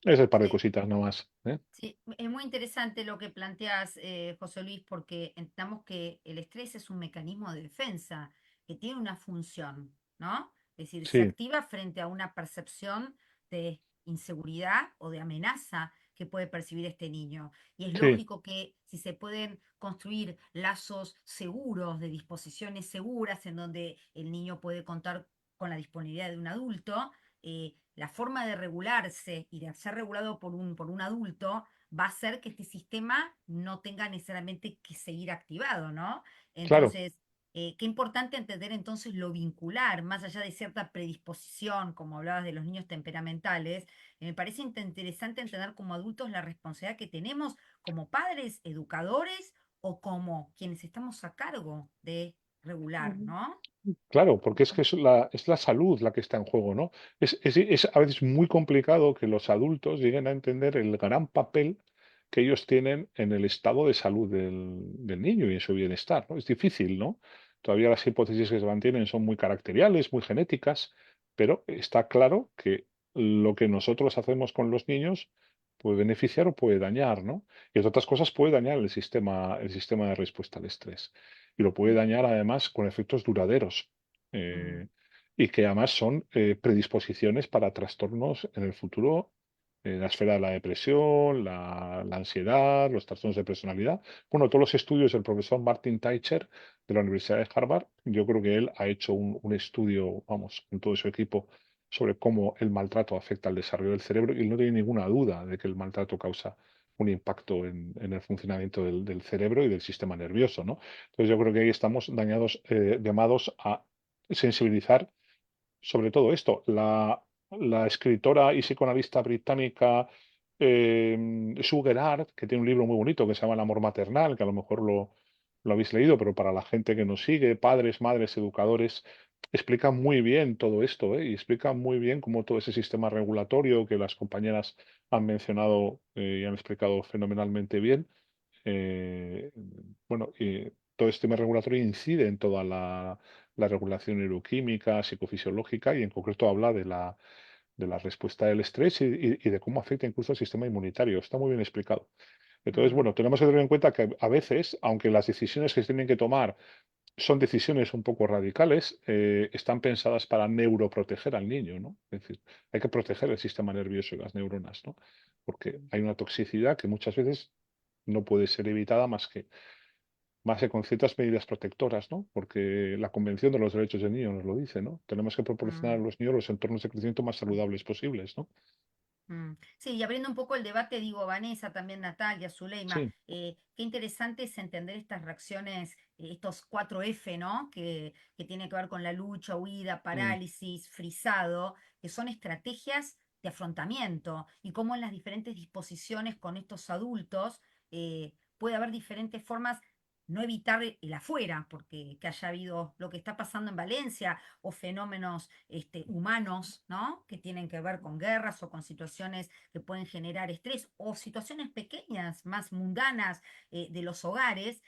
Speaker 5: Es el par de
Speaker 1: Sí,
Speaker 5: cositas nada más, ¿eh?
Speaker 1: sí, es muy interesante lo que planteas, José Luis, porque entendamos que el estrés es un mecanismo de defensa que tiene una función, ¿no? Es decir, se
Speaker 5: Sí,
Speaker 1: activa frente a una percepción de inseguridad o de amenaza que puede percibir este niño. Y es
Speaker 5: sí,
Speaker 1: lógico que si se pueden construir lazos seguros, de disposiciones seguras, en donde el niño puede contar con la disponibilidad de un adulto, la forma de regularse y de ser regulado por un adulto va a hacer que este sistema no tenga necesariamente que seguir activado, ¿no?
Speaker 5: claro.
Speaker 1: Entonces, qué importante entender entonces lo vincular, más allá de cierta predisposición, como hablabas de los niños temperamentales, me parece interesante entender como adultos la responsabilidad que tenemos como padres, educadores o como quienes estamos a cargo de regular,
Speaker 4: Ujú.
Speaker 1: ¿no?
Speaker 5: Claro, porque es que es la salud la que está en juego, ¿no? Es a veces muy complicado que los adultos lleguen a entender el gran papel que ellos tienen en el estado de salud del niño y en su bienestar, ¿no? Es difícil, ¿no? Todavía las hipótesis que se mantienen son muy caracteriales, muy genéticas, pero está claro que lo que nosotros hacemos con los niños puede beneficiar o puede dañar, ¿no? Y entre otras cosas puede dañar el sistema de respuesta al estrés. Y lo puede dañar además con efectos duraderos. eh, y que además son predisposiciones para trastornos en el futuro, la esfera de la depresión, la ansiedad, los trastornos de personalidad. Bueno, todos los estudios del profesor Martin Teicher de la Universidad de Harvard, yo creo que él ha hecho un estudio, vamos, con todo su equipo, sobre cómo el maltrato afecta al desarrollo del cerebro y no tiene ninguna duda de que el maltrato causa un impacto en el funcionamiento del cerebro y del sistema nervioso, ¿no? Entonces yo creo que ahí estamos llamados a sensibilizar sobre todo esto. La escritora y psicoanalista británica Sue Gerhardt, que tiene un libro muy bonito que se llama El amor maternal, que a lo mejor lo habéis leído, pero para la gente que nos sigue, padres, madres, educadores, explica muy bien todo esto, ¿eh? Y explica muy bien cómo todo ese sistema regulatorio que las compañeras han mencionado y han explicado fenomenalmente bien, eh, bueno, y todo este sistema regulatorio incide en toda la regulación neuroquímica, psicofisiológica y en concreto habla de la respuesta del estrés y de cómo afecta incluso al sistema inmunitario. Está muy bien explicado. Entonces, bueno, tenemos que tener en cuenta que a veces, aunque las decisiones que se tienen que tomar son decisiones un poco radicales, están pensadas para neuroproteger al niño, ¿no? Es decir, hay que proteger el sistema nervioso y las neuronas, ¿no? Porque hay una toxicidad que muchas veces no puede ser evitada más que con ciertas medidas protectoras, ¿no? Porque la Convención de los Derechos del Niño nos lo dice, ¿no? Tenemos que proporcionar a los niños los entornos de crecimiento más saludables posibles, ¿no?
Speaker 1: Sí, y abriendo un poco el debate, digo, Vanessa, también Natalia, Zuleima,
Speaker 5: Sí,
Speaker 1: qué interesante es entender estas reacciones, estos 4F, ¿no? Que tiene que ver con la lucha, huida,
Speaker 5: mm,
Speaker 1: parálisis, frisado, que son estrategias de afrontamiento y cómo en las diferentes disposiciones con estos adultos puede haber diferentes formas, no evitar el afuera, porque que haya habido lo que está pasando en Valencia o fenómenos humanos, ¿no? Que tienen que ver con guerras o con situaciones que pueden generar estrés o situaciones pequeñas, más mundanas de los hogares,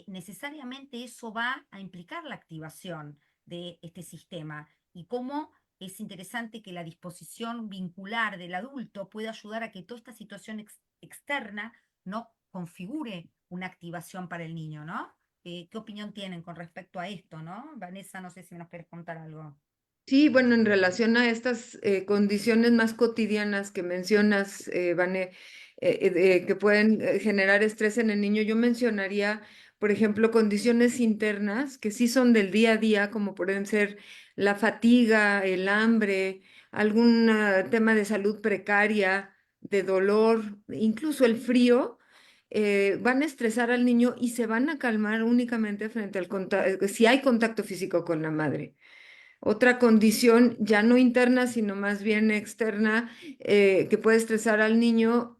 Speaker 1: necesariamente eso va a implicar la activación de este sistema y cómo es interesante que la disposición vincular del adulto pueda ayudar a que toda esta situación externa no configure una activación para el niño, ¿no? ¿Qué opinión tienen con respecto a esto, no? Vanessa, no sé si nos quieres contar algo.
Speaker 3: Sí, bueno, en relación a estas condiciones más cotidianas que mencionas, Vane, que pueden generar estrés en el niño, yo mencionaría, por ejemplo, condiciones internas que sí son del día a día, como pueden ser la fatiga, el hambre, algún tema de salud precaria, de dolor, incluso el frío. Van a estresar al niño y se van a calmar únicamente frente al contacto, si hay contacto físico con la madre. Otra condición ya no interna, sino más bien externa, que puede estresar al niño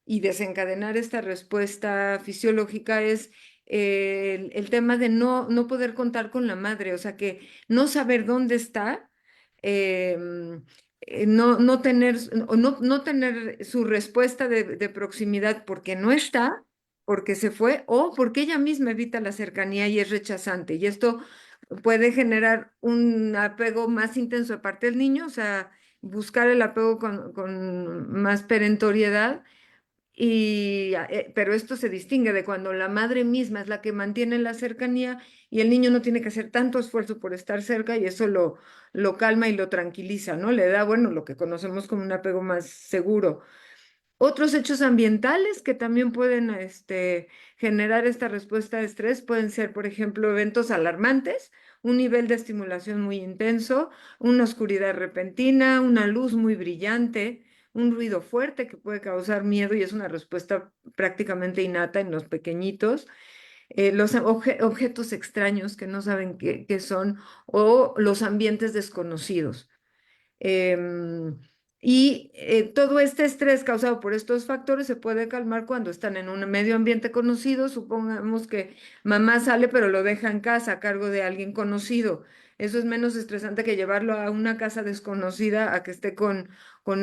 Speaker 3: y desencadenar esta respuesta fisiológica es el tema de no poder contar con la madre, o sea, que no saber dónde está, no tener, o no tener su respuesta de proximidad porque no está, porque se fue o porque ella misma evita la cercanía y es rechazante. Y esto puede generar un apego más intenso de parte del niño, o sea, buscar el apego con más perentoriedad, pero esto se distingue de cuando la madre misma es la que mantiene la cercanía y el niño no tiene que hacer tanto esfuerzo por estar cerca y eso lo calma y lo tranquiliza, ¿no? Le da, bueno, lo que conocemos como un apego más seguro. Otros hechos ambientales que también pueden generar esta respuesta de estrés pueden ser, por ejemplo, eventos alarmantes, un nivel de estimulación muy intenso, una oscuridad repentina, una luz muy brillante, un ruido fuerte que puede causar miedo y es una respuesta prácticamente innata en los pequeñitos, los objetos extraños que no saben qué son o los ambientes desconocidos. Em, todo este estrés causado por estos factores se puede calmar cuando están en un medio ambiente conocido. Supongamos que mamá sale pero lo deja en casa a cargo de alguien conocido. Eso es menos estresante que llevarlo a una casa desconocida a que esté con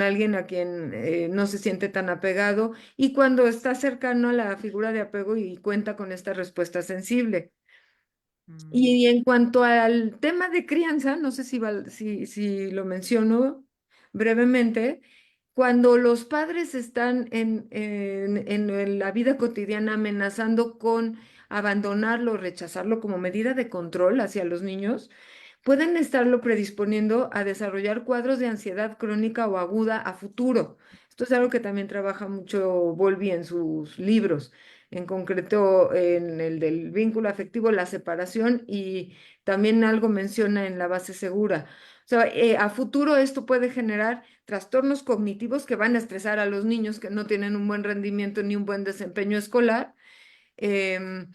Speaker 3: alguien a quien no se siente tan apegado y cuando está cercano a la figura de apego y cuenta con esta respuesta sensible.
Speaker 1: Mm.
Speaker 3: Y en cuanto al tema de crianza, no sé si lo menciono, brevemente. Cuando los padres están en la vida cotidiana amenazando con abandonarlo, rechazarlo como medida de control hacia los niños, pueden estarlo predisponiendo a desarrollar cuadros de ansiedad crónica o aguda a futuro. Esto es algo que también trabaja mucho Bowlby en sus libros, en concreto en el del vínculo afectivo, la separación, y también algo menciona en la base segura. O sea, a futuro esto puede generar trastornos cognitivos que van a estresar a los niños que no tienen un buen rendimiento ni un buen desempeño escolar. em,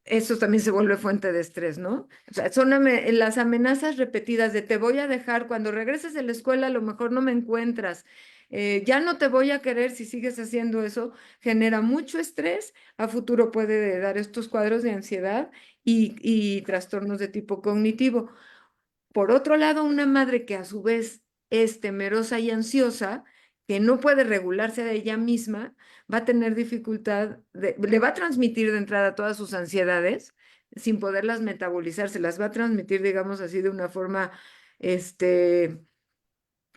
Speaker 3: Eso también se vuelve fuente de estrés, ¿no? O sea, son las amenazas repetidas de te voy a dejar, cuando regreses de la escuela a lo mejor no me encuentras, ya no te voy a querer si sigues haciendo eso, genera mucho estrés, a futuro puede dar estos cuadros de ansiedad y trastornos de tipo cognitivo. Por otro lado, una madre que a su vez es temerosa y ansiosa, que no puede regularse a ella misma, va a tener dificultad, le va a transmitir de entrada todas sus ansiedades sin poderlas metabolizar, se las va a transmitir, digamos así, de una forma, este,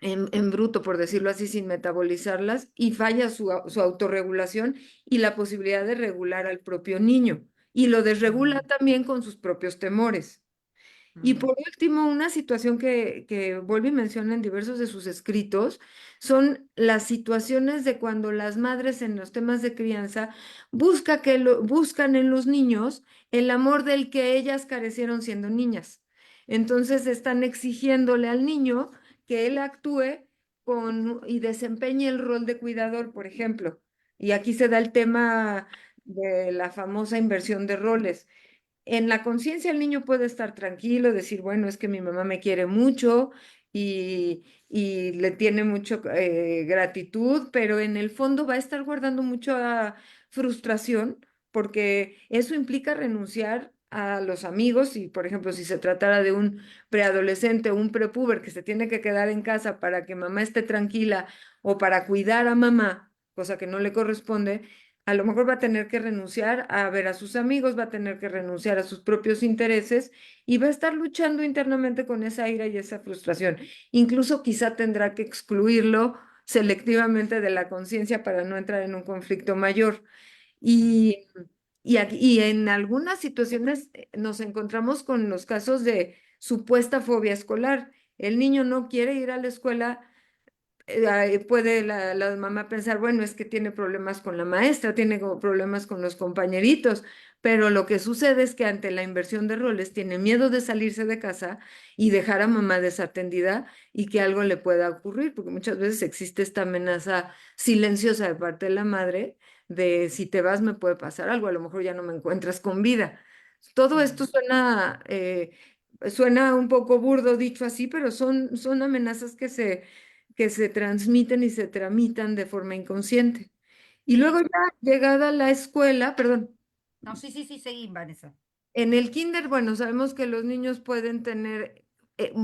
Speaker 3: en bruto, por decirlo así, sin metabolizarlas, y falla su autorregulación y la posibilidad de regular al propio niño. Y lo desregula también con sus propios temores. Y por último, una situación que Bowlby menciona en diversos de sus escritos son las situaciones de cuando las madres en los temas de crianza buscan en los niños el amor del que ellas carecieron siendo niñas. Entonces están exigiéndole al niño que él actúe y desempeñe el rol de cuidador, por ejemplo. Y aquí se da el tema de la famosa inversión de roles. En la conciencia el niño puede estar tranquilo, decir, bueno, es que mi mamá me quiere mucho y le tiene mucho gratitud, pero en el fondo va a estar guardando mucha frustración porque eso implica renunciar a los amigos y, por ejemplo, si se tratara de un preadolescente o un prepuber que se tiene que quedar en casa para que mamá esté tranquila o para cuidar a mamá, cosa que no le corresponde, a lo mejor va a tener que renunciar a ver a sus amigos, va a tener que renunciar a sus propios intereses y va a estar luchando internamente con esa ira y esa frustración. Incluso quizá tendrá que excluirlo selectivamente de la conciencia para no entrar en un conflicto mayor. Y, y en algunas situaciones nos encontramos con los casos de supuesta fobia escolar. El niño no quiere ir a la escuela, puede la mamá pensar, bueno, es que tiene problemas con la maestra, tiene problemas con los compañeritos, pero lo que sucede es que ante la inversión de roles tiene miedo de salirse de casa y dejar a mamá desatendida y que algo le pueda ocurrir, porque muchas veces existe esta amenaza silenciosa de parte de la madre de si te vas me puede pasar algo, a lo mejor ya no me encuentras con vida. Todo esto suena un poco burdo dicho así, pero son amenazas que se transmiten y se tramitan de forma inconsciente. Y luego ya llegada a la escuela, perdón,
Speaker 1: No, sí, sí, sí, seguí, Vanessa.
Speaker 3: en el kinder, bueno, sabemos que los niños pueden tener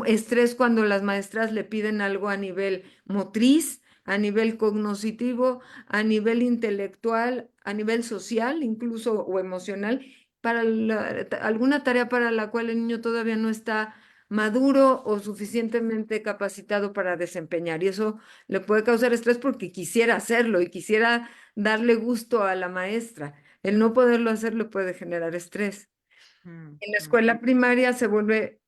Speaker 3: estrés cuando las maestras le piden algo a nivel motriz, a nivel cognoscitivo, a nivel intelectual, a nivel social, incluso o emocional, para alguna tarea para la cual el niño todavía no está maduro o suficientemente capacitado para desempeñar. Y eso le puede causar estrés porque quisiera hacerlo y quisiera darle gusto a la maestra. El no poderlo hacer le puede generar estrés. En la escuela primaria se vuelve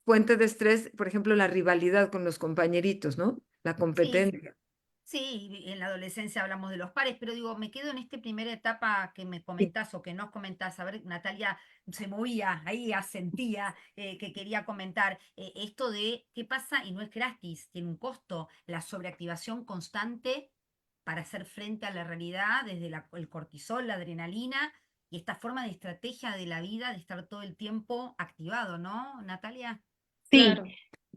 Speaker 3: fuente de estrés, por ejemplo, la rivalidad con los compañeritos, ¿no? La
Speaker 1: Sí,
Speaker 3: competencia.
Speaker 1: sí, en la adolescencia hablamos de los pares, pero digo, me quedo en esta primera etapa que me
Speaker 3: Sí.
Speaker 1: comentás o que nos comentás. A ver, Natalia se movía, ahí asentía que quería comentar esto de qué pasa y no es gratis, tiene un costo, la sobreactivación constante para hacer frente a la realidad desde el cortisol, la adrenalina y esta forma de estrategia de la vida de estar todo el tiempo activado, ¿no, Natalia?
Speaker 4: Sí,
Speaker 2: Claro. Yo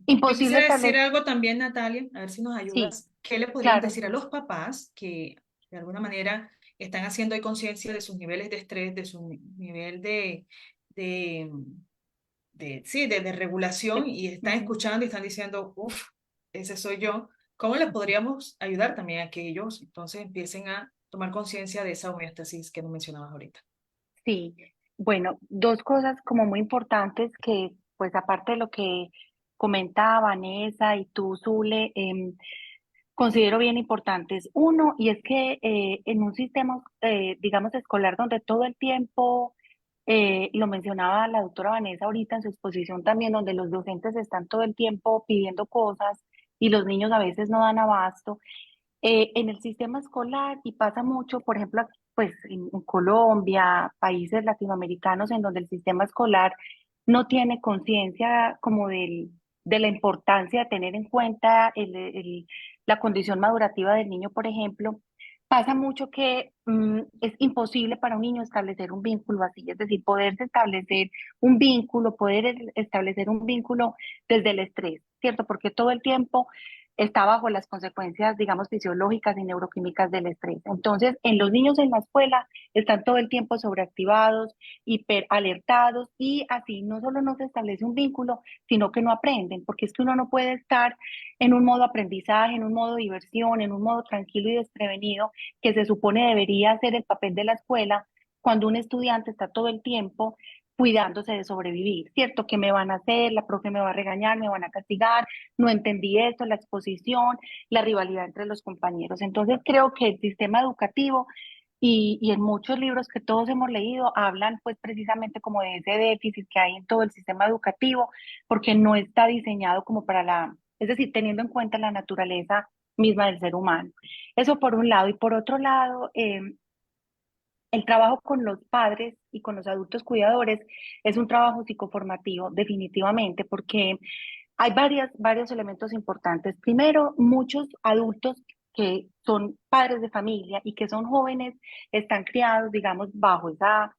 Speaker 4: imposible
Speaker 2: quisiera
Speaker 4: tal
Speaker 2: decir
Speaker 4: vez,
Speaker 2: algo también, Natalia, a ver si nos
Speaker 4: sí,
Speaker 2: ayudas. ¿Qué le podríamos
Speaker 4: claro.
Speaker 2: decir a los papás que de alguna manera están haciendo hoy conciencia de sus niveles de estrés, de su nivel de, sí, de regulación y están
Speaker 4: Ujú.
Speaker 2: escuchando y están diciendo, uff, ese soy yo? ¿Cómo les podríamos ayudar también a que ellos entonces empiecen a tomar conciencia de esa homeostasis que nos mencionabas ahorita?
Speaker 4: Sí, bueno, dos cosas como muy importantes que, pues aparte de lo que comenta Vanessa y tú, Zule, considero bien importantes. Uno, y es que en un sistema, digamos, escolar donde todo el tiempo, lo mencionaba la doctora Vanessa ahorita en su exposición también, donde los docentes están todo el tiempo pidiendo cosas y los niños a veces no dan abasto, en el sistema escolar, y pasa mucho, por ejemplo, pues en Colombia, países latinoamericanos, en donde el sistema escolar no tiene conciencia como de la importancia de tener en cuenta la condición madurativa del niño, por ejemplo. Pasa mucho que es imposible para un niño establecer un vínculo así, es decir, poder establecer un vínculo, establecer un vínculo desde el estrés, ¿cierto? Porque todo el tiempo está bajo las consecuencias, digamos, fisiológicas y neuroquímicas del estrés. Entonces, en los niños en la escuela están todo el tiempo sobreactivados, hiperalertados, y así no solo no se establece un vínculo, sino que no aprenden, porque es que uno no puede estar en un modo aprendizaje, en un modo diversión, en un modo tranquilo y desprevenido, que se supone debería ser el papel de la escuela, cuando un estudiante está todo el tiempo cuidándose de sobrevivir, ¿cierto? ¿Qué me van a hacer? La profe me va a regañar, me van a castigar, no entendí esto, la exposición, la rivalidad entre los compañeros. Entonces creo que el sistema educativo y en muchos libros que todos hemos leído hablan pues precisamente como de ese déficit que hay en todo el sistema educativo, porque no está diseñado como para es decir, teniendo en cuenta la naturaleza misma del ser humano. Eso por un lado. Y por otro lado, el trabajo con los padres y con los adultos cuidadores es un trabajo psicoformativo, definitivamente, porque hay varios elementos importantes. Primero, muchos adultos que son padres de familia y que son jóvenes están criados, digamos, bajo esa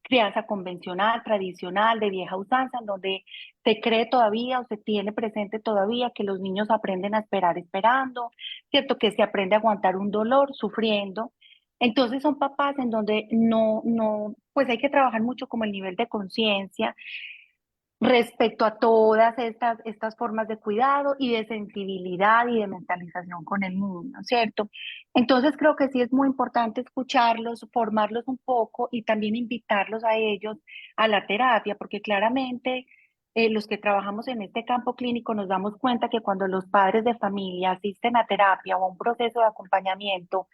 Speaker 4: crianza convencional, tradicional, de vieja usanza, en donde se cree todavía o se tiene presente todavía que los niños aprenden a esperar esperando, ¿cierto? Que se aprende a aguantar un dolor sufriendo. Entonces son papás en donde pues hay que trabajar mucho como el nivel de conciencia respecto a todas estas formas de cuidado y de sensibilidad y de mentalización con el niño, ¿cierto? Entonces creo que sí es muy importante escucharlos, formarlos un poco y también invitarlos a ellos a la terapia, porque claramente los que trabajamos en este campo clínico nos damos cuenta que cuando los padres de familia asisten a terapia o a un proceso de acompañamiento,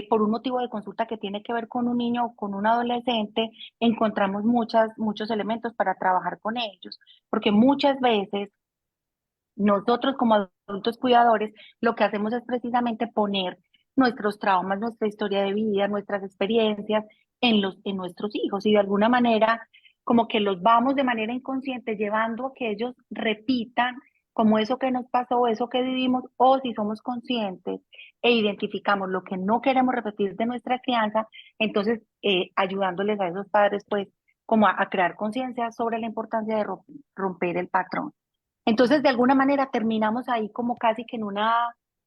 Speaker 4: por un motivo de consulta que tiene que ver con un niño o con un adolescente, encontramos muchos elementos para trabajar con ellos, porque muchas veces nosotros como adultos cuidadores lo que hacemos es precisamente poner nuestros traumas, nuestra historia de vida, nuestras experiencias en nuestros hijos, y de alguna manera como que los vamos de manera inconsciente llevando a que ellos repitan como eso que nos pasó, eso que vivimos, o si somos conscientes e identificamos lo que no queremos repetir de nuestra crianza, entonces ayudándoles a esos padres pues como a crear conciencia sobre la importancia de romper el patrón. Entonces, de alguna manera terminamos ahí como casi que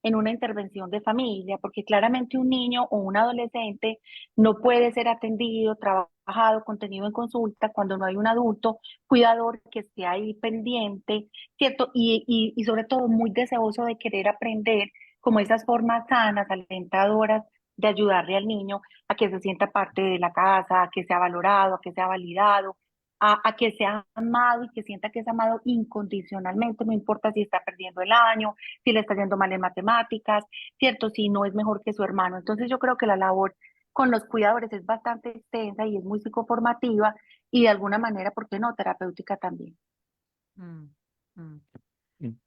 Speaker 4: en una intervención de familia, porque claramente un niño o un adolescente no puede ser atendido, trabajado, contenido en consulta cuando no hay un adulto cuidador que esté ahí pendiente, ¿cierto? Y sobre todo muy deseoso de querer aprender como esas formas sanas, alentadoras de ayudarle al niño a que se sienta parte de la casa, a que sea valorado, a que sea validado, a que sea amado y que sienta que es amado incondicionalmente, no importa si está perdiendo el año, si le está yendo mal en matemáticas, ¿cierto? Si no es mejor que su hermano. Entonces yo creo que la labor con los cuidadores es bastante extensa y es muy psicoformativa y de alguna manera, ¿por qué no? Terapéutica también.
Speaker 1: Mm, mm.
Speaker 5: Mm,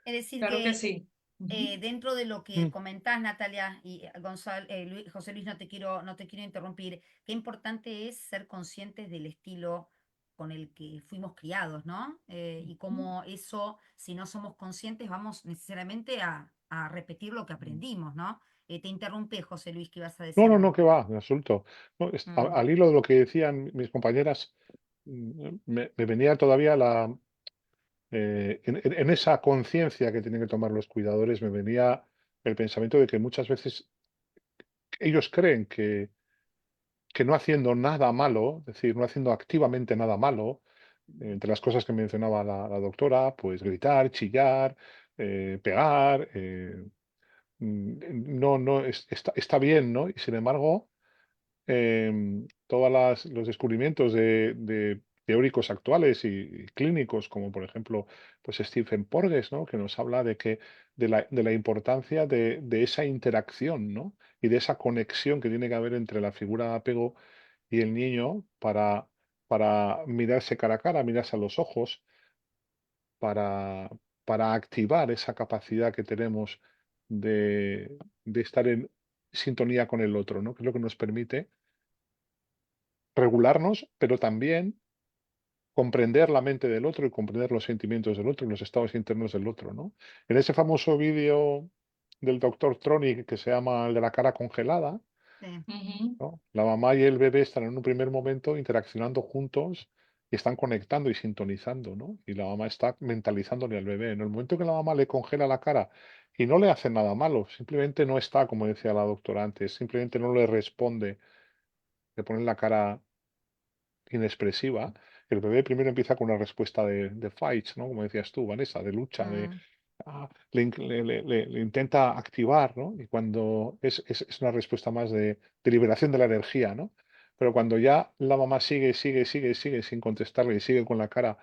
Speaker 1: Es decir,
Speaker 2: Claro que
Speaker 1: que
Speaker 2: sí. Ujú.
Speaker 1: dentro de lo que
Speaker 5: mm.
Speaker 1: comentás, Natalia y Gonzalo, José Luis, no te quiero interrumpir, qué importante es ser conscientes del estilo con el que fuimos criados, ¿no? Y cómo eso, si no somos conscientes, vamos necesariamente a repetir lo que aprendimos, ¿no? Te interrumpí, José Luis, que ibas a
Speaker 5: No,
Speaker 1: decir
Speaker 5: no, no,
Speaker 1: algo.
Speaker 5: que va, en absoluto. No,
Speaker 1: Mm,
Speaker 5: al hilo de lo que decían mis compañeras, me venía todavía en esa conciencia que tienen que tomar los cuidadores, me venía el pensamiento de que muchas veces ellos creen que no haciendo nada malo, es decir, no haciendo activamente nada malo, entre las cosas que mencionaba la doctora, pues gritar, chillar, pegar, está bien, ¿no? Y sin embargo, todos los descubrimientos de teóricos actuales y clínicos, como por ejemplo pues Stephen Porges, ¿no? Que nos habla de la importancia de esa interacción, ¿no? Y de esa conexión que tiene que haber entre la figura de apego y el niño para mirarse cara a cara, mirarse a los ojos, para, para activar esa capacidad que tenemos de estar en sintonía con el otro, ¿no? Que es lo que nos permite regularnos, pero también comprender la mente del otro y comprender los sentimientos del otro y los estados internos del otro, ¿no? En ese famoso vídeo del doctor Tronic que se llama el de la cara congelada,
Speaker 1: Sí.
Speaker 2: Ujú.
Speaker 5: ¿no? La mamá y el bebé están en un primer momento interaccionando juntos y están conectando y sintonizando, ¿no? Y la mamá está mentalizándole al bebé. En el momento que la mamá le congela la cara y no le hace nada malo, simplemente no está, como decía la doctora antes, simplemente no le responde, le pone la cara inexpresiva, el bebé primero empieza con una respuesta de fight, ¿no? Como decías tú, Vanessa, de lucha,
Speaker 1: Mm,
Speaker 5: le intenta activar, ¿no? Y cuando es una respuesta más de liberación de la energía, ¿no? Pero cuando ya la mamá sigue sin contestarle y sigue con la cara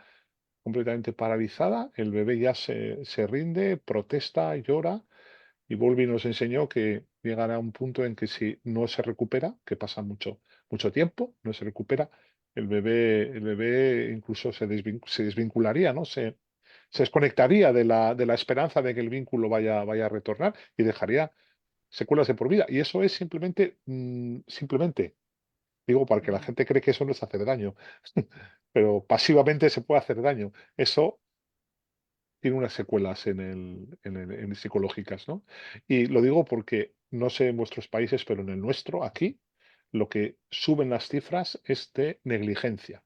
Speaker 5: completamente paralizada, el bebé ya se rinde, protesta, llora y Bowlby nos enseñó que llegará a un punto en que si no se recupera, que pasa mucho tiempo, no se recupera, el bebé incluso se desvincularía, ¿no? Se desconectaría de la esperanza de que el vínculo vaya a retornar y dejaría secuelas de por vida. Y eso es simplemente, digo, para que la
Speaker 1: mm,
Speaker 5: gente cree que eso no es hacer daño, pero pasivamente se puede hacer daño. Eso tiene unas secuelas en psicológicas, ¿no? Y lo digo porque no sé en vuestros países, pero en el nuestro, aquí, lo que suben las cifras es de negligencia,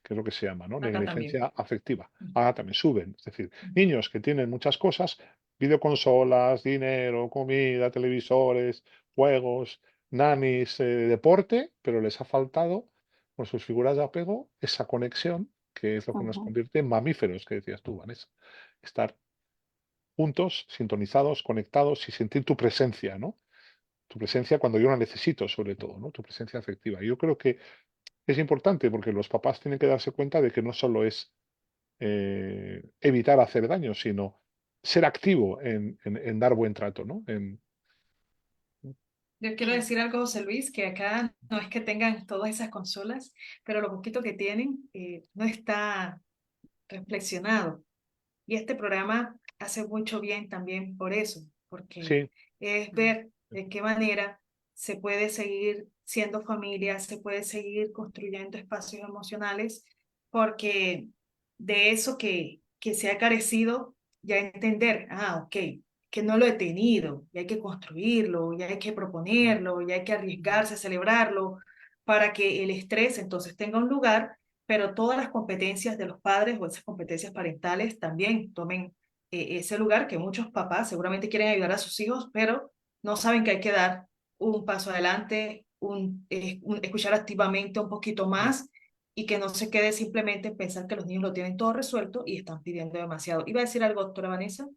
Speaker 5: que es lo que se llama, ¿no?
Speaker 2: Acá también.
Speaker 5: Negligencia afectiva.
Speaker 2: Ujú.
Speaker 5: Ah, también suben. Es decir,
Speaker 2: Ujú.
Speaker 5: niños que tienen muchas cosas, videoconsolas, dinero, comida, televisores, juegos, nanis, deporte, pero les ha faltado con sus figuras de apego esa conexión que es lo que nos
Speaker 4: Ujú.
Speaker 5: convierte en mamíferos, que decías tú, Vanessa. Estar juntos, sintonizados, conectados y sentir tu presencia, ¿no? Tu presencia cuando yo la necesito, sobre todo, ¿no? Tu presencia afectiva. Y yo creo que es importante porque los papás tienen que darse cuenta de que no solo es evitar hacer daño, sino ser activo en dar buen trato, ¿no?
Speaker 2: Yo quiero
Speaker 1: sí.
Speaker 2: decir algo, José Luis, que acá no es que tengan todas esas consolas, pero lo poquito que tienen no está reflexionado. Y este programa hace mucho bien también por eso, porque
Speaker 5: Sí,
Speaker 2: es
Speaker 1: Mm,
Speaker 2: ver de qué manera se puede seguir siendo familia, se puede seguir construyendo espacios emocionales, porque de eso que se ha carecido, ya entender, ok, que no lo he tenido, y hay que construirlo, y hay que proponerlo, y hay que
Speaker 1: mm,
Speaker 2: arriesgarse a celebrarlo, para que el estrés entonces tenga un lugar, pero todas las competencias de los padres o esas competencias parentales también tomen ese lugar, que muchos papás seguramente quieren ayudar a sus hijos, pero no saben que hay que dar un paso adelante, escuchar activamente un poquito
Speaker 1: mm.
Speaker 2: más y que no se quede simplemente en pensar que los niños lo tienen todo resuelto y están pidiendo demasiado. ¿Iba a decir algo, doctora Vanessa?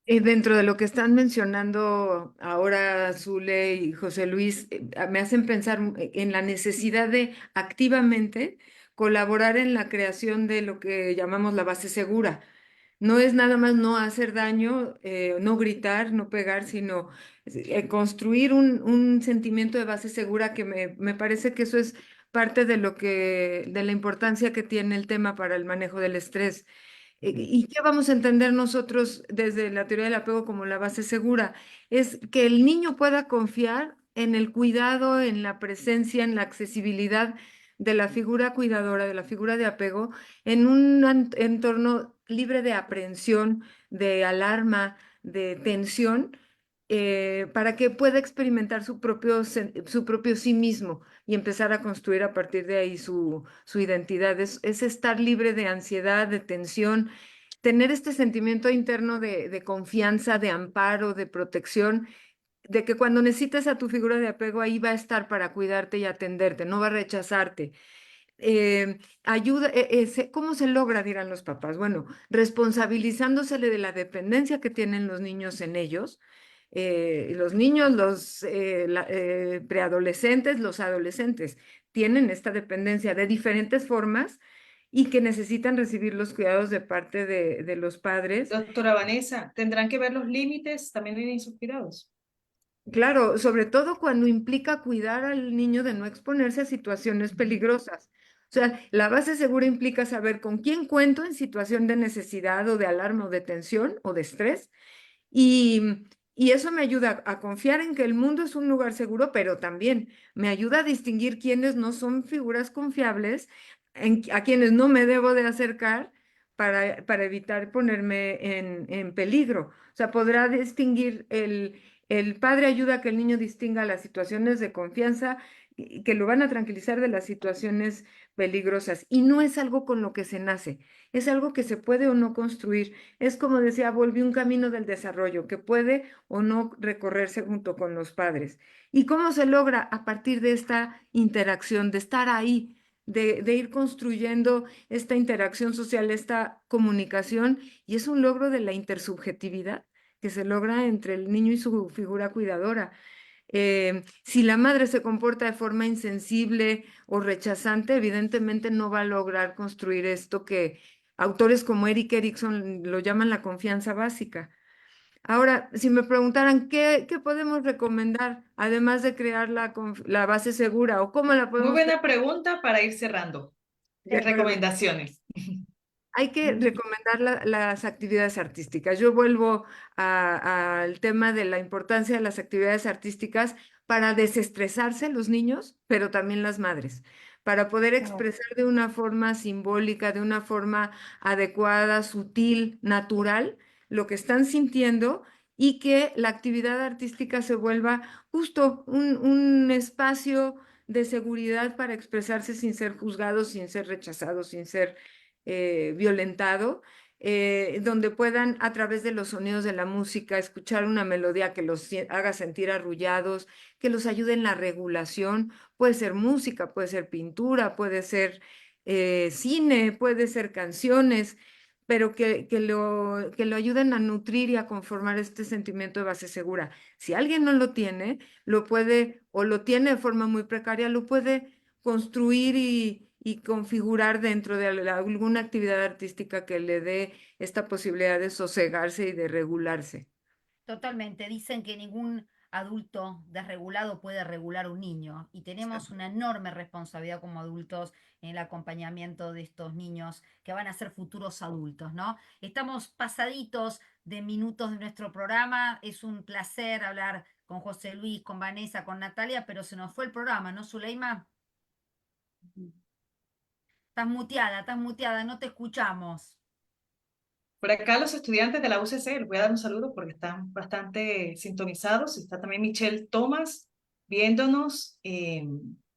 Speaker 3: Dentro de lo que están mencionando ahora Zule y José Luis, me hacen pensar en la necesidad de activamente colaborar en la creación de lo que llamamos la base segura. No es nada más no hacer daño, no gritar, no pegar, sino construir un sentimiento de base segura que me parece que eso es parte de de la importancia que tiene el tema para el manejo del estrés. ¿Y qué vamos a entender nosotros desde la teoría del apego como la base segura? Es que el niño pueda confiar en el cuidado, en la presencia, en la accesibilidad de la figura cuidadora, de la figura de apego, en un entorno libre de aprehensión, de alarma, de tensión, para que pueda experimentar su propio sí mismo y empezar a construir a partir de ahí su identidad. Es estar libre de ansiedad, de tensión, tener este sentimiento interno de confianza, de amparo, de protección, de que cuando necesites a tu figura de apego, ahí va a estar para cuidarte y atenderte, no va a rechazarte. ¿Cómo se logra, dirán los papás? Bueno, responsabilizándosele de la dependencia que tienen los niños en ellos, los niños, los preadolescentes, los adolescentes, tienen esta dependencia de diferentes formas, y que necesitan recibir los cuidados de parte de los padres.
Speaker 2: Doctora Vanessa, ¿tendrán que ver los límites también en sus cuidados?
Speaker 3: Claro, sobre todo cuando implica cuidar al niño de no exponerse a situaciones peligrosas. O sea, la base segura implica saber con quién cuento en situación de necesidad o de alarma o de tensión o de estrés. Y eso me ayuda a confiar en que el mundo es un lugar seguro, pero también me ayuda a distinguir quiénes no son figuras confiables, a quienes no me debo de acercar para evitar ponerme en peligro. O sea, podrá distinguir el padre ayuda a que el niño distinga las situaciones de confianza y que lo van a tranquilizar de las situaciones peligrosas. Y no es algo con lo que se nace, es algo que se puede o no construir. Es como decía, volví un camino del desarrollo que puede o no recorrerse junto con los padres. ¿Y cómo se logra? A partir de esta interacción, de estar ahí, de ir construyendo esta interacción social, esta comunicación, y es un logro de la intersubjetividad que se logra entre el niño y su figura cuidadora. Si la madre se comporta de forma insensible o rechazante, evidentemente no va a lograr construir esto que autores como Erik Erikson lo llaman la confianza básica. Ahora, si me preguntaran qué podemos recomendar, además de crear la base segura o cómo la
Speaker 2: Muy
Speaker 3: podemos crear,
Speaker 2: buena pregunta para ir cerrando.
Speaker 3: de acuerdo.
Speaker 2: Recomendaciones.
Speaker 3: Hay que recomendar las actividades artísticas. Yo vuelvo al tema de la importancia de las actividades artísticas para desestresarse los niños, pero también las madres, para poder
Speaker 4: Claro.
Speaker 3: expresar de una forma simbólica, de una forma adecuada, sutil, natural, lo que están sintiendo y que la actividad artística se vuelva justo un espacio de seguridad para expresarse sin ser juzgados, sin ser rechazados, sin ser violentado, donde puedan a través de los sonidos de la música escuchar una melodía que los haga sentir arrullados, que los ayude en la regulación. Puede ser música, puede ser pintura, puede ser cine, puede ser canciones, pero que lo ayuden a nutrir y a conformar este sentimiento de base segura. Si alguien no lo tiene, lo puede, o lo tiene de forma muy precaria, lo puede construir y configurar dentro de alguna actividad artística que le dé esta posibilidad de sosegarse y de regularse.
Speaker 1: Totalmente. Dicen que ningún adulto desregulado puede regular un niño y tenemos una enorme responsabilidad como adultos en el acompañamiento de estos niños que van a ser futuros adultos, ¿no? Estamos pasaditos de minutos de nuestro programa. Es un placer hablar con José Luis, con Vanessa, con Natalia, pero se nos fue el programa, ¿no, Zuleima? Estás muteada, no te escuchamos.
Speaker 2: Por acá los estudiantes de la UCC, les voy a dar un saludo porque están bastante sintonizados. Está también Michelle Thomas viéndonos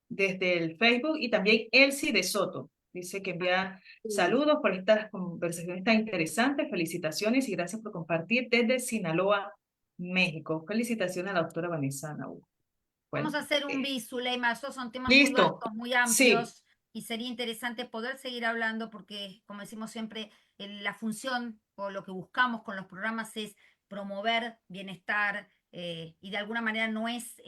Speaker 2: desde el Facebook y también Elsie de Soto. Dice que envía saludos por estas conversaciones tan interesantes. Felicitaciones y gracias por compartir desde Sinaloa, México. Felicitaciones a la doctora Vanessa Naú. Bueno,
Speaker 1: Vamos a hacer un bis, Zuleima. Esos son temas muy
Speaker 2: listo.
Speaker 1: vastos, muy
Speaker 2: Sí,
Speaker 1: amplios y sería interesante poder seguir hablando porque, como decimos siempre, la función o lo que buscamos con los programas es promover bienestar y de alguna manera no es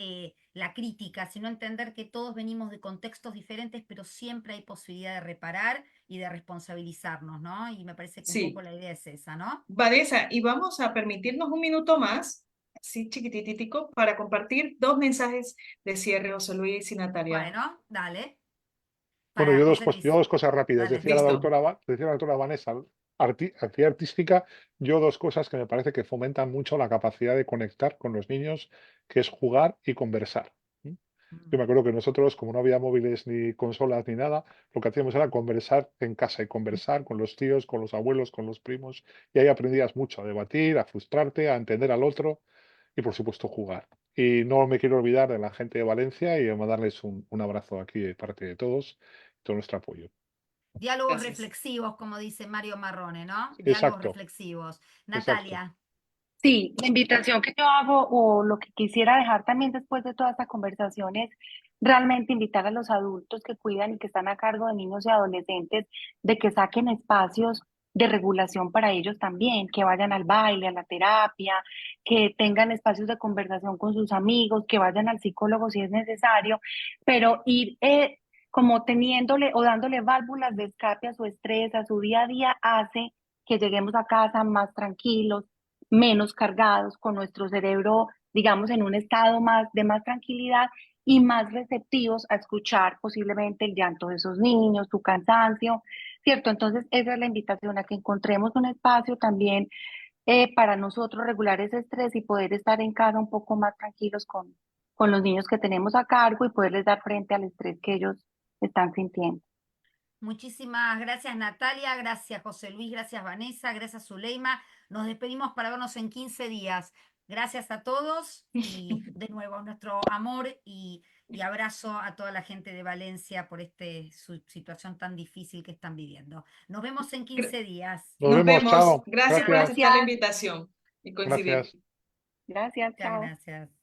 Speaker 1: la crítica, sino entender que todos venimos de contextos diferentes, pero siempre hay posibilidad de reparar y de responsabilizarnos, ¿no? Y me parece que un poco
Speaker 2: sí.
Speaker 1: la idea es esa, ¿no?
Speaker 2: Vanessa, y vamos a permitirnos un minuto más, así chiquititico, para compartir dos mensajes de cierre, José Luis y Natalia.
Speaker 1: Bueno, dale.
Speaker 5: Bueno,
Speaker 1: Para José
Speaker 5: yo
Speaker 1: Luis.
Speaker 5: dos cosas rápidas.
Speaker 1: Dale.
Speaker 5: Decía la
Speaker 2: Listo.
Speaker 5: doctora, decía la doctora Vanessa, actividad artística, yo dos cosas que me parece que fomentan mucho la capacidad de conectar con los niños, que es jugar y conversar. ¿Mm? Yo me acuerdo que nosotros, como no había móviles ni consolas ni nada, lo que hacíamos era conversar en casa y conversar con los tíos, con los abuelos, con los primos, y ahí aprendías mucho a debatir, a frustrarte, a entender al otro y, por supuesto, jugar. Y no me quiero olvidar de la gente de Valencia y de mandarles un abrazo aquí de parte de todos, todo nuestro apoyo.
Speaker 1: Diálogos
Speaker 2: Gracias.
Speaker 1: reflexivos, como dice Mario Marrone, ¿no? Diálogos
Speaker 5: Exacto,
Speaker 1: reflexivos.
Speaker 5: exacto.
Speaker 1: Natalia,
Speaker 4: Sí, la invitación que yo hago o lo que quisiera dejar también después de toda esta conversación es realmente invitar a los adultos que cuidan y que están a cargo de niños y adolescentes de que saquen espacios de regulación para ellos también, que vayan al baile, a la terapia, que tengan espacios de conversación con sus amigos, que vayan al psicólogo si es necesario, pero ir como teniéndole o dándole válvulas de escape a su estrés, a su día a día, hace que lleguemos a casa más tranquilos, menos cargados, con nuestro cerebro, digamos, en un estado más de más tranquilidad y más receptivos a escuchar posiblemente el llanto de esos niños, su cansancio, ¿cierto? Entonces, esa es la invitación a que encontremos un espacio también para nosotros regular ese estrés y poder estar en casa un poco más tranquilos con los niños que tenemos a cargo y poderles dar frente al estrés que ellos están sintiendo.
Speaker 1: Muchísimas gracias Natalia, gracias José Luis, gracias Vanessa, gracias Zuleima. Nos despedimos para vernos en 15 días. Gracias a todos y de nuevo nuestro amor y abrazo a toda la gente de Valencia por su situación tan difícil que están viviendo. Nos vemos en 15 días.
Speaker 5: Nos
Speaker 2: Nos
Speaker 5: vemos,
Speaker 2: vemos.
Speaker 5: chao.
Speaker 2: Gracias por
Speaker 5: Gracias.
Speaker 2: aceptar la
Speaker 4: Gracias,
Speaker 2: invitación y coincidir.
Speaker 5: Gracias.
Speaker 4: gracias,
Speaker 1: Muchas
Speaker 4: chao.
Speaker 1: gracias.